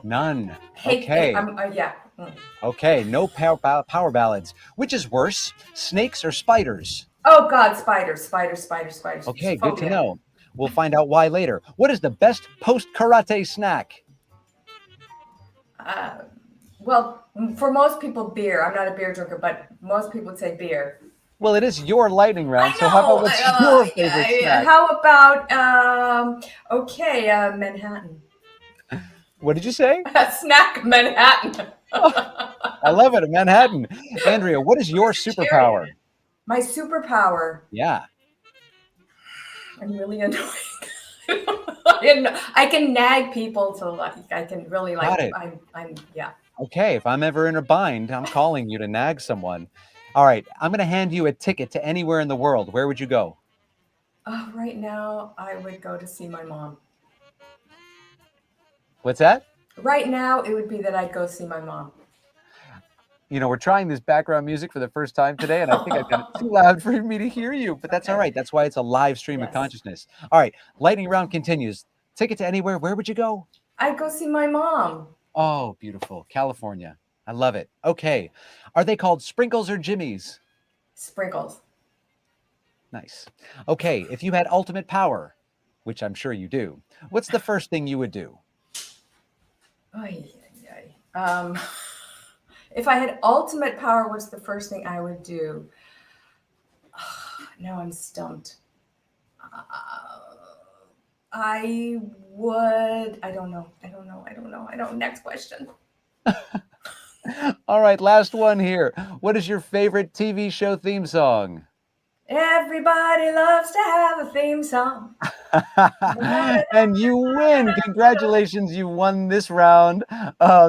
None. Hate. Okay. Yeah. Mm. Okay. No power ballads. Which is worse, snakes or spiders? Oh God, spiders. Okay, good to Phobia. know. We'll find out why later. What is the best post-karate snack? Well, for most people, beer. I'm not a beer drinker, but most people would say beer. Well, it is your lightning round, I so how about know. what's your favorite snack? How about Manhattan? What did you say? Snack Manhattan. I love it, a Manhattan. Andrea, what is your superpower? My superpower. Yeah. I'm really annoying. I can nag people to like. I can really like. Got it. I'm yeah. Okay, if I'm ever in a bind, I'm calling you to nag someone. All right, I'm going to hand you a ticket to anywhere in the world. Where would you go? Right now, I would go to see my mom. What's that? Right now, it would be that I'd go see my mom. You know, we're trying this background music for the first time today, and I think I've got it too loud for me to hear you, but that's all right. That's why it's a live stream of consciousness. All right, lightning round continues. Ticket to anywhere. Where would you go? I'd go see my mom. Oh, beautiful. California. I love it. Okay. Are they called sprinkles or jimmies? Sprinkles. Nice. Okay. If you had ultimate power, which I'm sure you do, what's the first thing you would do? If I had ultimate power, what's the first thing I would do? Now I'm stumped. I would. I don't know. Next question. All right. Last one here. What is your favorite TV show theme song? Everybody loves to have a theme song. And you win. Congratulations. You won this round,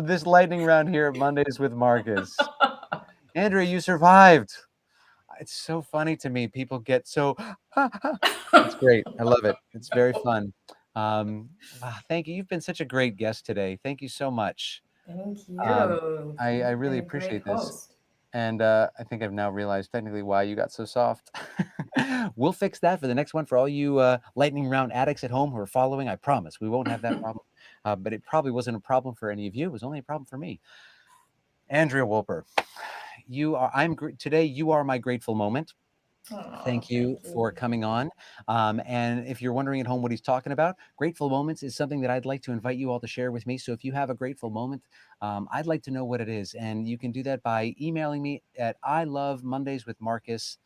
this lightning round here at Mondays with Marcus. Andrea, you survived. It's so funny to me. People get so, it's great. I love it. It's very fun. Thank you. You've been such a great guest today. Thank you so much. Thank you. I really appreciate this. And I think I've now realized technically why you got so soft. We'll fix that for the next one for all you lightning round addicts at home who are following. I promise we won't have that problem. But it probably wasn't a problem for any of you. It was only a problem for me. Andrea Wolper, today you are my grateful moment. Thank you for coming on. And if you're wondering at home what he's talking about, grateful moments is something that I'd like to invite you all to share with me. So if you have a grateful moment, I'd like to know what it is. And you can do that by emailing me at ilovemondayswithmarcus.com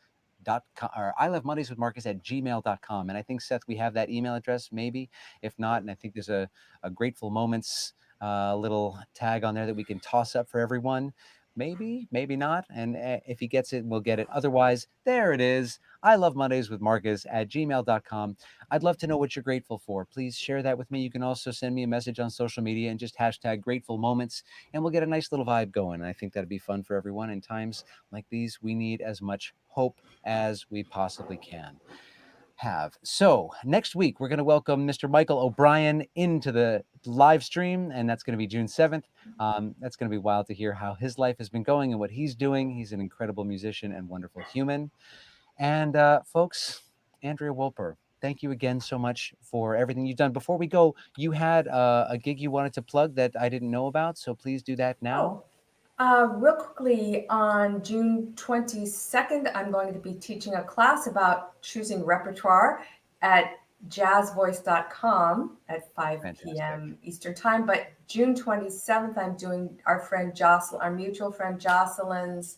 or ilovemondayswithmarcus@gmail.com. And I think, Seth, we have that email address, maybe. If not, and I think there's a grateful moments little tag on there that we can toss up for everyone. Maybe, maybe not. And if he gets it, we'll get it. Otherwise, there it is. ilovemondayswithmarcus@gmail.com. I'd love to know what you're grateful for. Please share that with me. You can also send me a message on social media and just hashtag grateful moments, and we'll get a nice little vibe going. And I think that'd be fun for everyone. In times like these, we need as much hope as we possibly can have. So next week, we're going to welcome Mr. Michael O'Brien into the live stream, and that's going to be June 7th. That's going to be wild to hear how his life has been going and what he's doing. He's an incredible musician and wonderful human. And folks, Andrea Wolper, thank you again so much for everything you've done. Before we go, you had a gig you wanted to plug that I didn't know about, so please do that now. Real quickly, on June 22nd, I'm going to be teaching a class about choosing repertoire at jazzvoice.com at 5 p.m. Eastern Time. But June 27th, I'm doing our mutual friend Jocelyn's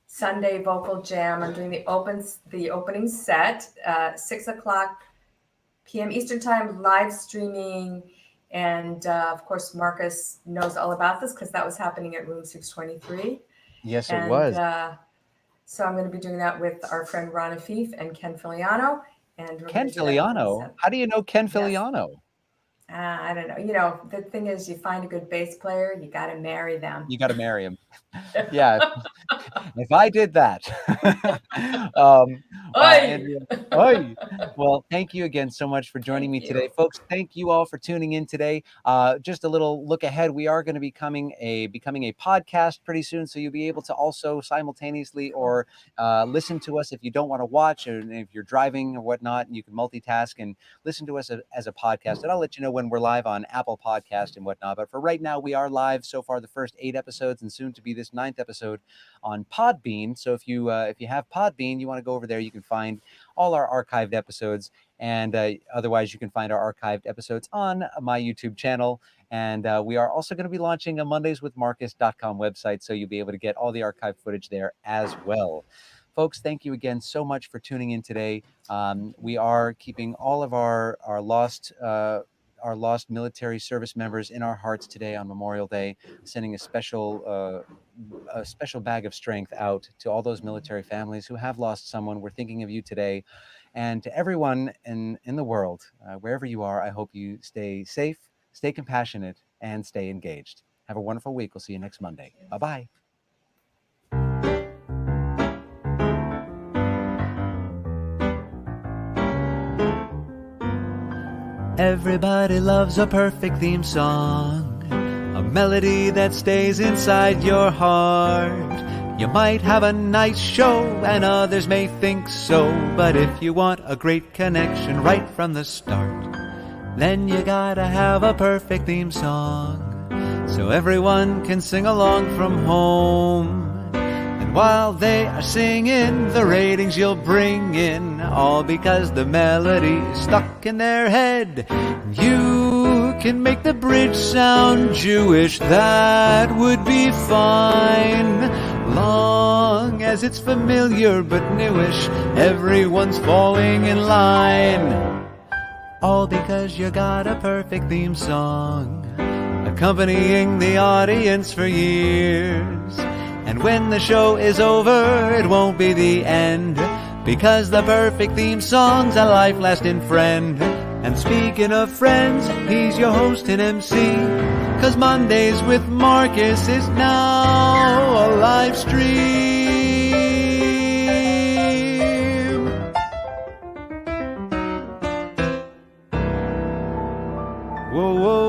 Sunday vocal jam. I'm doing the opening set, 6 o'clock p.m. Eastern Time, live streaming. And of course, Marcus knows all about this because that was happening at room 623. Yes, it was. So I'm going to be doing that with our friend Ron Afif and Ken Filiano. And Ken Filiano? How do you know Ken Filiano? I don't know. You know, the thing is, you find a good bass player, you got to marry them. You got to marry him. Yeah. If I did that. Oi! Andrea. Oi. Well, thank you again so much for joining me Thank today, you. folks. Thank you all for tuning in today. Just a little look ahead. We are going to be becoming a podcast pretty soon, so you'll be able to also simultaneously or listen to us if you don't want to watch, or if you're driving or whatnot, and you can multitask and listen to us as a podcast. And I'll let you know when we're live on Apple Podcast and whatnot. But for right now, we are live so far the first 8 episodes, and soon to be this 9th episode on Podbean. So if you have Podbean, you want to go over there, you can find all our archived episodes, and otherwise you can find our archived episodes on my YouTube channel. And we are also going to be launching a mondayswithmarcus.com website, so you'll be able to get all the archived footage there as well. Folks, thank you again so much for tuning in today. We are keeping all of our lost military service members in our hearts today on Memorial Day, sending a special bag of strength out to all those military families who have lost someone. We're thinking of you today. And to everyone in the world, wherever you are, I hope you stay safe, stay compassionate, and stay engaged. Have a wonderful week. We'll see you next Monday. Bye-bye. Everybody loves a perfect theme song, a melody that stays inside your heart. You might have a nice show and others may think so, but if you want a great connection right from the start, then you gotta have a perfect theme song, so everyone can sing along from home. And while they are singing, the ratings you'll bring in, all because the melody is stuck in their head. You can make the bridge sound Jewish, that would be fine, long as it's familiar but newish. Everyone's falling in line, all because you got a perfect theme song, accompanying the audience for years. And when the show is over, it won't be the end, because the perfect theme song's a life-lasting friend. And speaking of friends, he's your host and MC, 'cause Mondays with Marcus is now a live stream. Whoa, whoa.